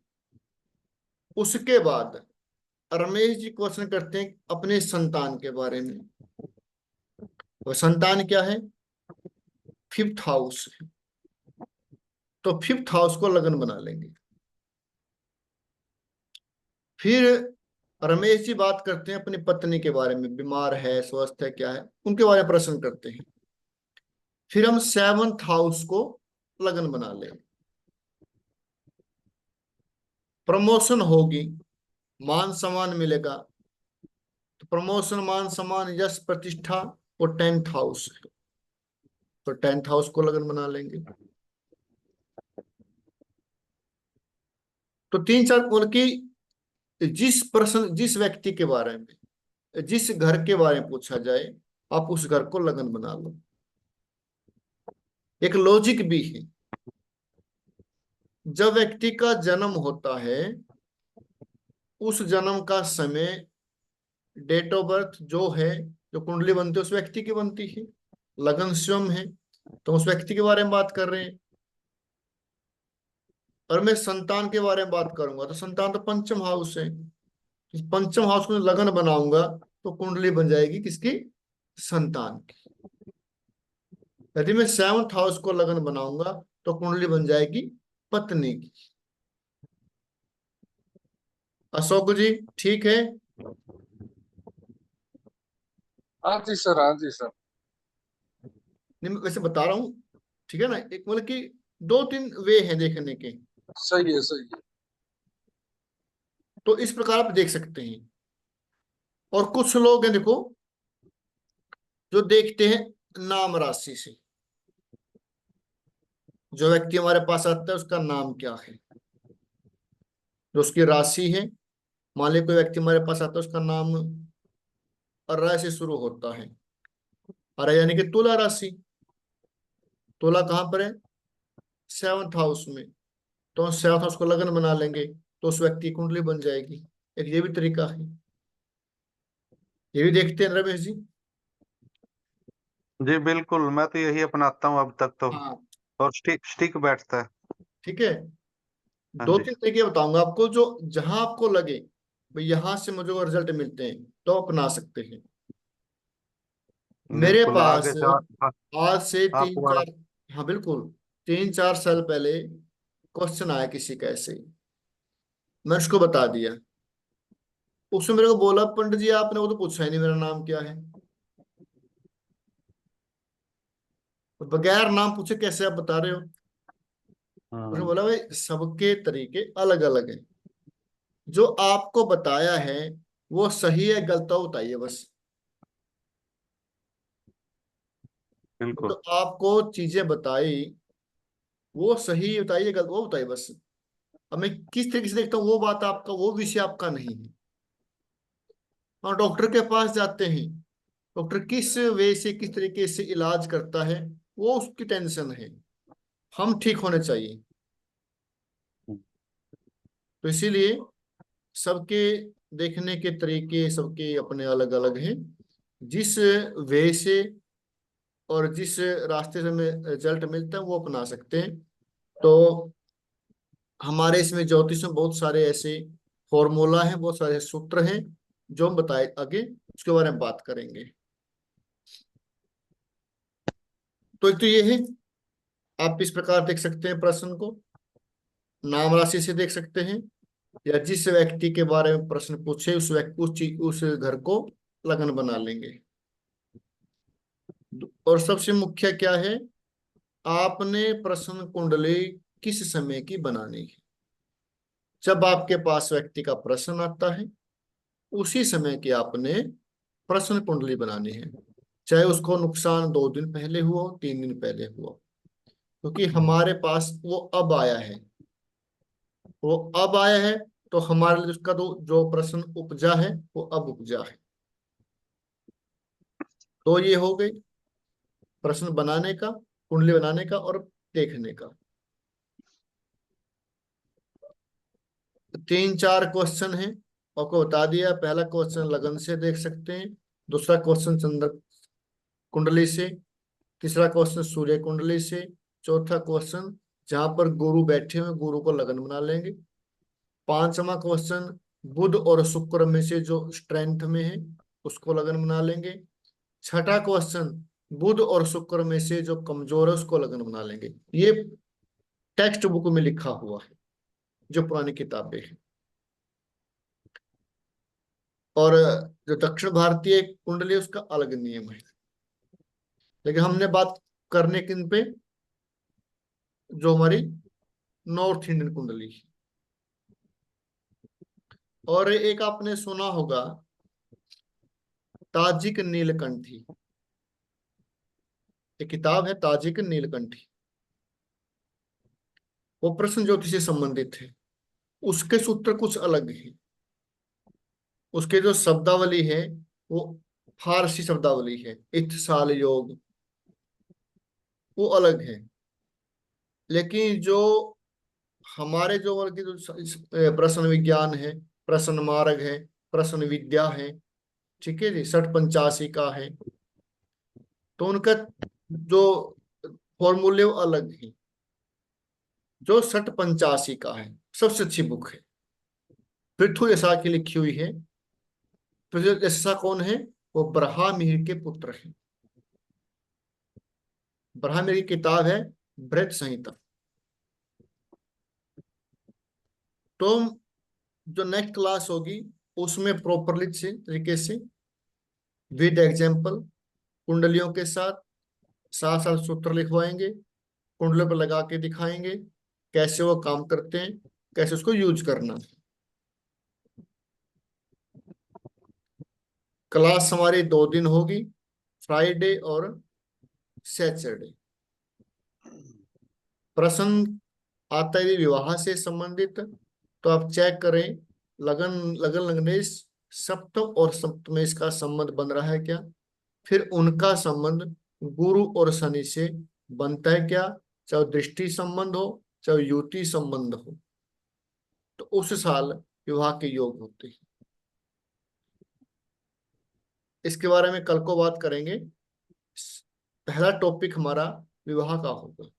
Speaker 1: उसके बाद रमेश जी क्वेश्चन करते हैं अपने संतान के बारे में। और संतान क्या है? Fifth house. तो फिफ्थ हाउस को लगन बना लेंगे। फिर रमेश जी बात करते हैं अपनी पत्नी के बारे में, बीमार है, स्वस्थ है, क्या है, उनके बारे में प्रश्न करते हैं। फिर हम सेवंथ हाउस को लगन बना लेंगे। प्रमोशन होगी, मान सम्मान मिलेगा। तो प्रमोशन, मान सम्मान, यश, प्रतिष्ठा, वो टेंथ हाउस है। तो टेंथ हाउस को लगन बना लेंगे। तो तीन चार मतलब कि जिस प्रश्न, जिस व्यक्ति के बारे में, जिस घर के बारे में पूछा जाए, आप उस घर को लगन बना लो। एक लॉजिक भी है। जब व्यक्ति का जन्म होता है, उस जन्म का समय, डेट ऑफ बर्थ जो है, जो कुंडली बनती है उस व्यक्ति की बनती है। लगन स्वयं है, तो उस व्यक्ति के बारे में बात कर रहे हैं। और मैं संतान के बारे में बात करूंगा तो संतान तो पंचम हाउस है। इस पंचम हाउस में लगन बनाऊंगा तो कुंडली बन जाएगी किसकी? संतान की। यदि मैं सेवंथ हाउस को लगन बनाऊंगा तो कुंडली बन जाएगी पत्नी की। अशोक जी ठीक है?
Speaker 4: हाँ जी सर, हाँ जी सर।
Speaker 1: नहीं, मैं वैसे बता रहा हूँ, ठीक है ना। एक मतलब कि दो तीन वे हैं देखने के।
Speaker 4: सही है, सही है।
Speaker 1: तो इस प्रकार आप देख सकते हैं। और कुछ लोग हैं देखो, जो देखते हैं नाम राशि से। जो व्यक्ति हमारे पास आता है उसका नाम क्या है, जो उसकी राशि है। मान लीजिए कोई व्यक्ति हमारे पास आता है, उसका नाम अर्रा से शुरू होता है। अर्रा यानी कि तुला राशि। तुला कहाँ पर है? सेवंथ हाउस में। तो सेवंथ हाउस को लगन बना लेंगे तो उस व्यक्ति की कुंडली बन जाएगी। एक ये भी तरीका है। ये भी देखते हैं रमेश जी।
Speaker 3: जी बिल्कुल, मैं तो यही अपनाता हूँ अब तक तो।
Speaker 1: हाँ
Speaker 3: और स्टिक स्टिक बैठता है।
Speaker 1: ठीक है।
Speaker 3: हाँ
Speaker 1: दो
Speaker 3: जी।
Speaker 1: तीन तरीके बताऊंगा आपको, जो जहां आपको लगे भाई यहां से मुझे रिजल्ट मिलते हैं तो अपना सकते हैं। मेरे
Speaker 3: बिल्कुल
Speaker 1: पास
Speaker 3: आगे जा।
Speaker 1: आज से
Speaker 3: आप
Speaker 1: तीन चार, हाँ बिल्कुल, 3-4 साल पहले क्वेश्चन आया किसी का ऐसे ही। मैं उसको बता दिया। उसने मेरे को बोला पंडित जी आपने वो तो पूछा ही नहीं मेरा नाम क्या है। तो बगैर नाम पूछे कैसे आप बता रहे हो? उसने बोला भाई सबके तरीके अलग अलग हैं। जो आपको बताया है वो सही है गलत हो बताइए बस।
Speaker 3: बिल्कुल।
Speaker 1: तो आपको चीजें बताई, वो सही बताइए गलत वो बताइए बस। अब मैं किस तरीके से देखता हूँ वो बात आपका, वो विषय आपका नहीं है। और डॉक्टर के पास जाते हैं, डॉक्टर किस वे से, किस तरीके से इलाज करता है, वो उसकी टेंशन है। हम ठीक होने चाहिए। तो इसीलिए सबके देखने के तरीके सबके अपने अलग अलग हैं। जिस वे से और जिस रास्ते से हमें रिजल्ट मिलता है वो अपना सकते हैं। तो हमारे इसमें ज्योतिष में बहुत सारे ऐसे फॉर्मूला हैं, बहुत सारे सूत्र हैं जो हम बताए आगे उसके बारे में बात करेंगे। तो एक तो ये है, आप इस प्रकार देख सकते हैं प्रश्न को, नाम राशि से देख सकते हैं, या जिस व्यक्ति के बारे में प्रश्न पूछे उस व्यक्ति उस चीज उस घर को लगन बना लेंगे। और सबसे मुख्य क्या है, आपने प्रश्न कुंडली किस समय की बनानी है। जब आपके पास व्यक्ति का प्रश्न आता है उसी समय की आपने प्रश्न कुंडली बनानी है। चाहे उसको नुकसान 2 दिन पहले हुआ हो, 3 दिन पहले हुआ हो, क्योंकि हमारे पास वो अब आया है। वो अब आया है तो हमारे लिए उसका तो जो प्रश्न उपजा है वो अब उपजा है। तो ये हो गई प्रश्न बनाने का, कुंडली बनाने का और देखने का। 3-4 क्वेश्चन है, आपको बता दिया। पहला क्वेश्चन लगन से देख सकते हैं, दूसरा क्वेश्चन चंद्र कुंडली से, तीसरा क्वेश्चन सूर्य कुंडली से, चौथा क्वेश्चन जहां पर गुरु बैठे हुए गुरु को लगन बना लेंगे, पांचवा क्वेश्चन बुध और शुक्र में से जो स्ट्रेंथ में है उसको लगन बना लेंगे, छठा क्वेश्चन बुध और शुक्र में से जो कमजोर है उसको लगन बना लेंगे। ये टेक्स्ट बुक में लिखा हुआ है, जो पुरानी किताबें हैं। और जो दक्षिण भारतीय कुंडली है उसका अलग नियम है। लेकिन हमने बात करने किन पे, जो हमारी नॉर्थ इंडियन कुंडली है। और एक आपने सुना होगा ताजिक नीलकंठी, एक किताब है ताजिक नीलकंठी, वो प्रश्न ज्योतिष से संबंधित है। उसके सूत्र कुछ अलग है। उसके जो शब्दावली है वो फारसी शब्दावली है, इत्साल योग, वो अलग है। लेकिन जो हमारे जो वर्ग की जो प्रश्न विज्ञान है, प्रश्न मार्ग है, प्रश्न विद्या है, ठीक है जी, 685 का है, तो उनका जो फॉर्मूले वो अलग है। जो 685 का है सबसे अच्छी बुक है। पृथु यशा की लिखी हुई है। पृथु यशा कौन है? वो ब्रह्मामिहिर के पुत्र है। ब्रह्मामिहिर की किताब है बृहत संहिता। तो जो नेक्स्ट क्लास होगी उसमें प्रॉपरली तरीके से विद एग्जाम्पल कुंडलियों के साथ साथ साथ सूत्र लिखवाएंगे, कुंडलियों पर लगा के दिखाएंगे कैसे वो काम करते हैं, कैसे उसको यूज करना है। क्लास हमारी 2 दिन होगी, फ्राइडे और सैटरडे। प्रश्न आता है विवाह से संबंधित, तो आप चेक करें लगन लगन लगनेश सप्तम और सप्तमेश का संबंध बन रहा है क्या। फिर उनका संबंध गुरु और शनि से बनता है क्या, चाहे दृष्टि संबंध हो चाहे युति संबंध हो, तो उस साल विवाह के योग होते हैं। इसके बारे में कल को बात करेंगे। पहला टॉपिक हमारा विवाह का होगा।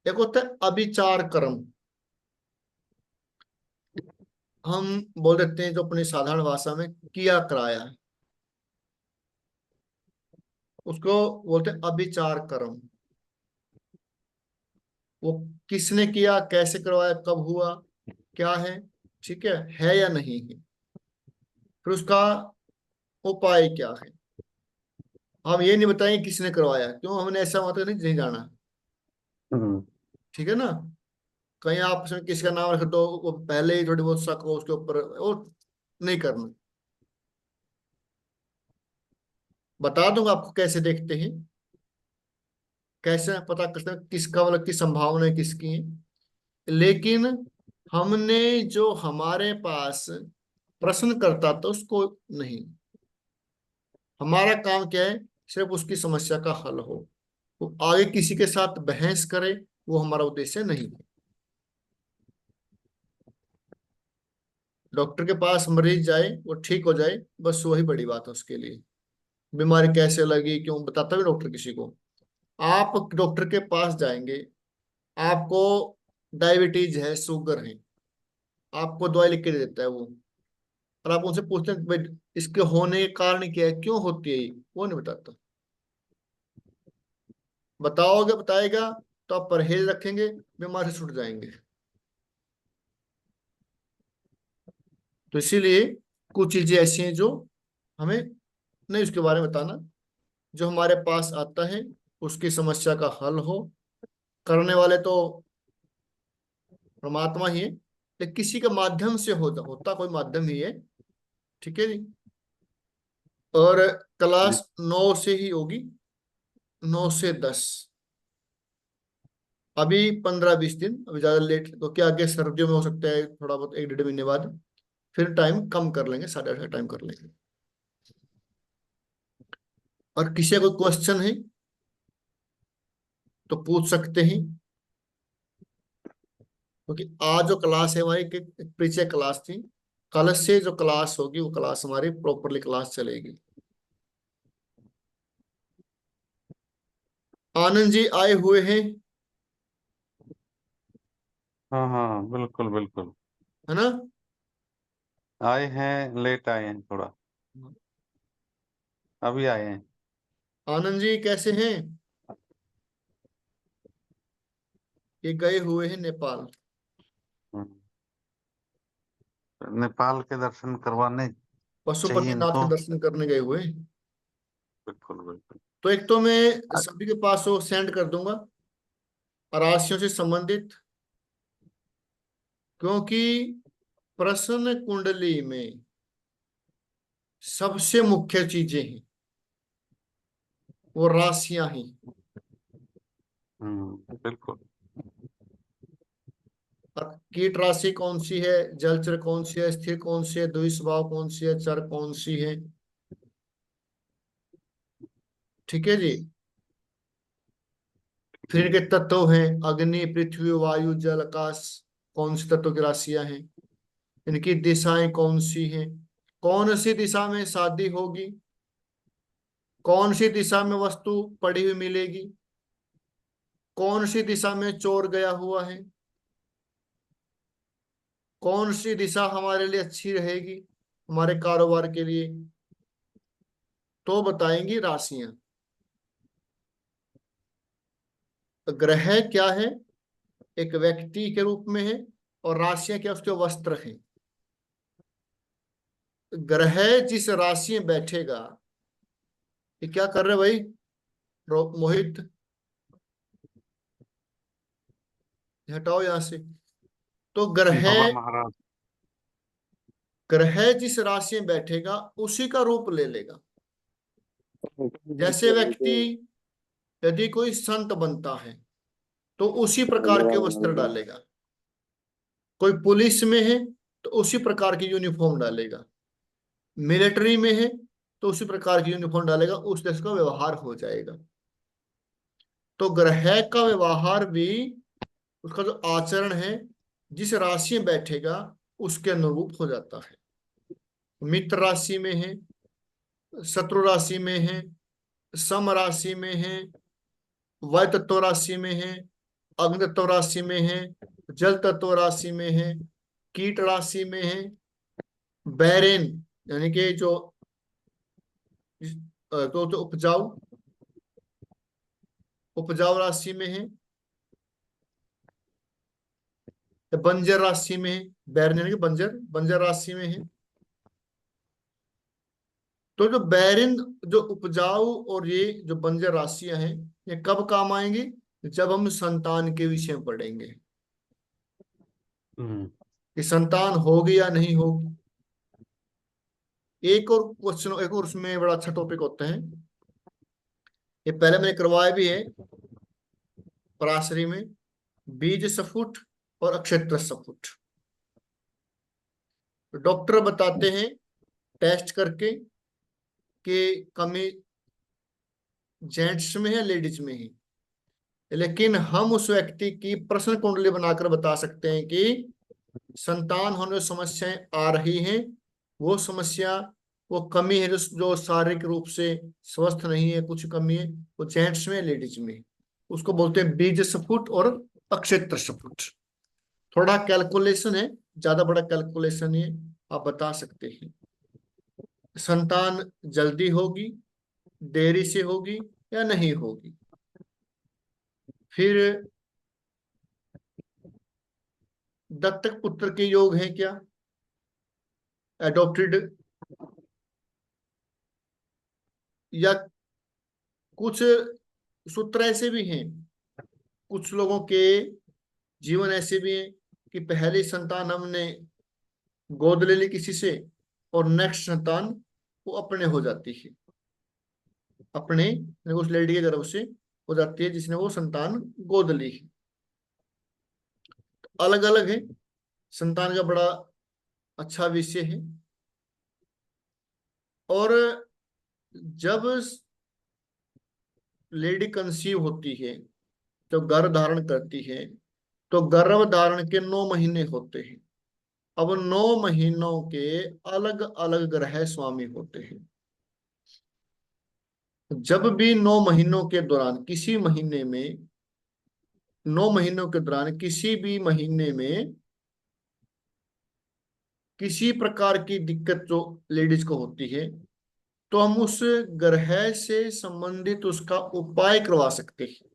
Speaker 1: एक होता है अभिचार कर्म, हम बोल देते हैं जो अपनी साधारण भाषा में किया कराया है, उसको बोलते हैं अभिचार कर्म। वो किसने किया, कैसे करवाया, कब हुआ, क्या है, ठीक है या नहीं है, फिर उसका उपाय क्या है। हम ये नहीं बताएंगे किसने करवाया, क्यों, हमने ऐसा मतलब नहीं जाना, ठीक है ना। कहीं आप उसमें किसी का नाम रख दो, वो पहले ही थोड़ी बहुत शक हो उसके ऊपर, वो नहीं करना। बता दूंगा आपको कैसे देखते हैं, कैसे पता करते हैं किसका मतलब किस संभावना है किसकी है। लेकिन हमने जो हमारे पास प्रश्न करता था उसको नहीं, हमारा काम क्या है, सिर्फ उसकी समस्या का हल हो। वो आगे किसी के साथ बहस करे, वो हमारा उद्देश्य नहीं है। डॉक्टर के पास मरीज जाए वो ठीक हो जाए, बस वही बड़ी बात है उसके लिए। बीमारी कैसे लगी क्यों बताता भी डॉक्टर किसी को। आप डॉक्टर के पास जाएंगे, आपको डायबिटीज है, शुगर है, आपको दवाई लिख के दे देता है वो, और आप उनसे पूछते हैं भाई इसके होने के कारण क्या है, क्यों होती है ये, वो नहीं बताता। बताओगे बताएगा तो आप परहेज रखेंगे, बीमारी से छूट जाएंगे। तो इसीलिए कुछ चीजें ऐसी हैं जो हमें नहीं उसके बारे में बताना। जो हमारे पास आता है उसकी समस्या का हल हो, करने वाले तो परमात्मा ही है, लेकिन किसी के माध्यम से होता कोई माध्यम ही है, ठीक है जी। और
Speaker 3: जी।
Speaker 1: क्लास 9 से ही होगी, 9 से 10। अभी 15-20 दिन, अभी ज्यादा लेट तो क्या आगे सर्दियों में हो सकता है थोड़ा बहुत 1-1.5 महीने बाद, फिर टाइम कम कर लेंगे, 8:30 टाइम कर लेंगे। और किसी का कोई क्वेश्चन है तो पूछ सकते हैं, क्योंकि आज जो क्लास है हमारी परिचय क्लास थी। कल से जो क्लास होगी वो क्लास हमारी प्रॉपरली क्लास चलेगी। आनंद जी आए हुए हैं,
Speaker 3: हाँ हाँ बिल्कुल बिल्कुल।
Speaker 1: है ना।
Speaker 3: आए हैं, लेट आए हैं थोड़ा। अभी आए हैं।
Speaker 1: आनंद जी कैसे हैं? ये गए हुए हैं नेपाल।
Speaker 3: हम्म, नेपाल के दर्शन करवाने चाहिए
Speaker 1: पशुपतिनाथ के
Speaker 3: इनको।
Speaker 1: दर्शन करने गए हुए हैं।
Speaker 3: बिल्कुल बिल्कुल।
Speaker 1: तो एक तो मैं सभी के पास वो सेंड कर दूंगा राशियों से संबंधित, क्योंकि प्रश्न कुंडली में सबसे मुख्य चीजें हैं वो राशियां ही।
Speaker 3: बिल्कुल।
Speaker 1: और कीट राशि कौन सी है, जलचर कौन सी है, स्थिर कौन सी है, द्विस्वभाव कौन सी है, चर कौन सी है। ठीक है जी। फिर इनके तत्व हैं अग्नि, पृथ्वी, वायु, जल, आकाश। कौन सी तत्व की राशियां हैं, इनकी दिशाएं कौन सी हैं, कौन सी दिशा में शादी होगी, कौन सी दिशा में वस्तु पड़ी हुई मिलेगी, कौन सी दिशा में चोर गया हुआ है, कौन सी दिशा हमारे लिए अच्छी रहेगी हमारे कारोबार के लिए, तो बताएंगी राशियां। तो ग्रह क्या है, एक व्यक्ति के रूप में है, और राशियां क्या, उसके वस्त्र हैं। ग्रह जिस राशि में बैठेगा, ये क्या कर रहे भाई मोहित, हटाओ यहां से। तो ग्रह,
Speaker 3: बाबा महाराज।
Speaker 1: ग्रह जिस राशि में बैठेगा उसी का रूप ले लेगा। जैसे व्यक्ति यदि कोई संत बनता है तो उसी प्रकार के वस्त्र डालेगा, कोई पुलिस में है तो उसी प्रकार की यूनिफॉर्म डालेगा, मिलिट्री में है तो उसी प्रकार की यूनिफॉर्म डालेगा, उस देश का व्यवहार हो जाएगा। तो ग्रह का व्यवहार भी, उसका जो आचरण है जिस राशि में बैठेगा उसके अनुरूप हो जाता है। मित्र राशि में है, शत्रु राशि में है, सम राशि में है, वायु तत्व राशि में है, अग्नि तत्व राशि में है, जल तत्व राशि में है, कीट राशि में है, बैरेन यानी कि जो तो उपजाऊ, उपजाऊ राशि में है, बंजर राशि में है। बैरन यानी कि बंजर, बंजर राशि में है। तो जो बैरिन, जो उपजाऊ और ये जो बंजर राशियां हैं, ये कब काम आएंगी, जब हम संतान के विषय में पढ़ेंगे
Speaker 3: हम्म
Speaker 1: कि संतान होगी या नहीं होगी। एक और क्वेश्चन, एक और उसमें बड़ा अच्छा टॉपिक होता है, ये पहले मैंने करवाया भी है पराशरी में, बीज स्फुट और अक्षेत्र स्फुट। तो डॉक्टर बताते हैं टेस्ट करके कि कमी जेंट्स में है लेडीज में है, लेकिन हम उस व्यक्ति की प्रश्न कुंडली बनाकर बता सकते हैं कि संतान होने में समस्याएं आ रही हैं, वो समस्या, वो कमी है जो शारीरिक रूप से स्वस्थ नहीं है, कुछ कमी है, वो जेंट्स में लेडीज में है। उसको बोलते हैं बीज स्फुट और अक्षेत्र स्फुट। थोड़ा कैलकुलेशन है, ज्यादा बड़ा कैलकुलेशन है, आप बता सकते हैं संतान जल्दी होगी, देरी से होगी या नहीं होगी। फिर दत्तक पुत्र के योग है क्या, एडॉप्टेड, या कुछ सूत्र ऐसे भी हैं, कुछ लोगों के जीवन ऐसे भी हैं कि पहली संतान हमने गोद ले ली किसी से, और नेक्स्ट संतान वो अपने हो जाती है, अपने यानी उस लेडी के गर्भ से हो जाती है जिसने वो संतान गोद ली है। अलग अलग है, संतान का बड़ा अच्छा विषय है। और जब लेडी कंसीव होती है, जब गर्भ धारण करती है, तो गर्भ धारण के 9 महीने होते हैं। अब 9 महीनों के अलग अलग ग्रह स्वामी होते हैं। जब भी 9 महीनों के दौरान किसी महीने में, 9 महीनों के दौरान किसी भी महीने में किसी प्रकार की दिक्कत जो लेडीज को होती है, तो हम उस ग्रह से संबंधित उसका उपाय करवा सकते हैं।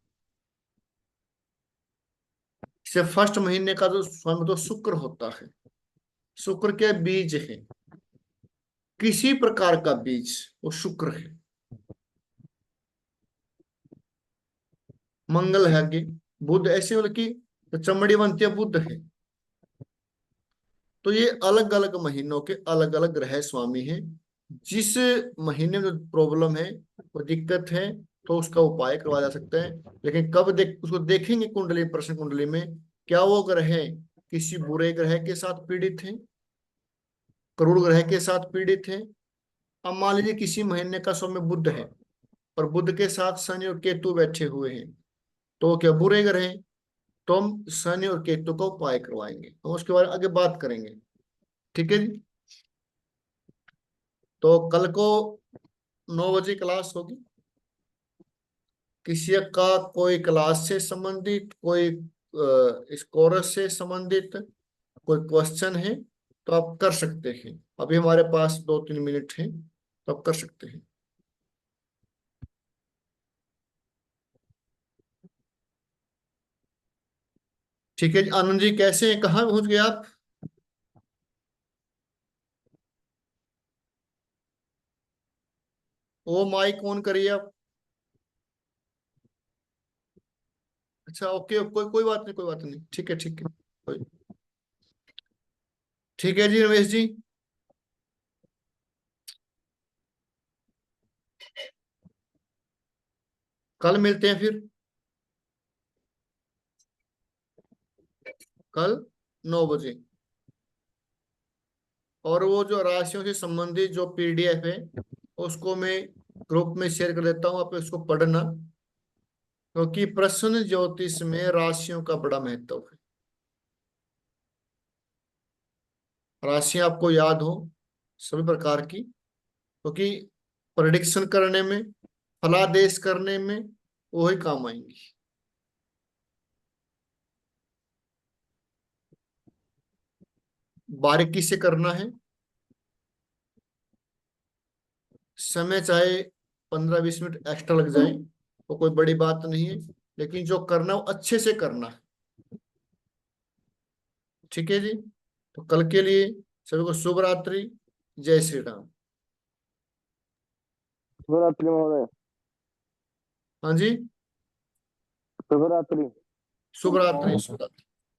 Speaker 1: जैसे फर्स्ट महीने का जो स्वामी तो शुक्र होता है, शुक्र के बीज है, किसी प्रकार का बीज वो शुक्र है। मंगल है आगे, बुध, ऐसे मतलब कि तो चमड़ी बनती है बुध है। तो ये अलग अलग महीनों के अलग अलग ग्रह स्वामी हैं। जिस महीने में जो प्रॉब्लम है, वो दिक्कत है, तो उसका उपाय करवाया जा सकता है। लेकिन कब उसको देखेंगे कुंडली, प्रश्न कुंडली में क्या वो ग्रह किसी बुरे ग्रह के साथ पीड़ित है, क्रूर ग्रह के साथ पीड़ित है। अब मान लीजिए किसी महीने का समय बुध है और बुध के साथ शनि और केतु बैठे हुए हैं, तो क्या बुरे ग्रह हैं? तो हम शनि और केतु का उपाय करवाएंगे, हम उसके बारे में आगे बात करेंगे। ठीक है जी। तो कल को 9 बजे क्लास होगी। किसी का कोई क्लास से संबंधित, कोई इस कोर्स से संबंधित कोई क्वेश्चन है, तो आप कर सकते हैं। अभी हमारे पास 2-3 मिनट हैं, तो आप कर सकते हैं। ठीक है जी। आनंद जी कैसे हैं, कहाँ पहुंच गए आप? वो माइक ऑन करिए आप। अच्छा ओके, कोई कोई बात नहीं, कोई बात नहीं, ठीक है ठीक है। ठीक है जी रमेश जी। कल मिलते हैं फिर, कल 9 बजे। और वो जो राशियों से संबंधित जो पीडीएफ है, उसको मैं ग्रुप में शेयर कर देता हूँ, आप इसको पढ़ना। क्योंकि प्रश्न ज्योतिष में राशियों का बड़ा महत्व है। राशियां आपको याद हो सभी प्रकार की, क्योंकि प्रेडिक्शन करने में, फलादेश करने में वही काम आएंगी। बारीकी से करना है, समय चाहे 15-20 मिनट एक्स्ट्रा लग जाए, वो कोई बड़ी बात नहीं है। लेकिन जो करना वो अच्छे से करना है। ठीक है जी। तो कल के लिए सभी को शुभ रात्रि, जय श्री राम।
Speaker 2: शुभरात्रि महोदय।
Speaker 1: हाँ जी,
Speaker 2: शुभरात्रि।
Speaker 1: शुभ रात्रि, शुभ रात्रि।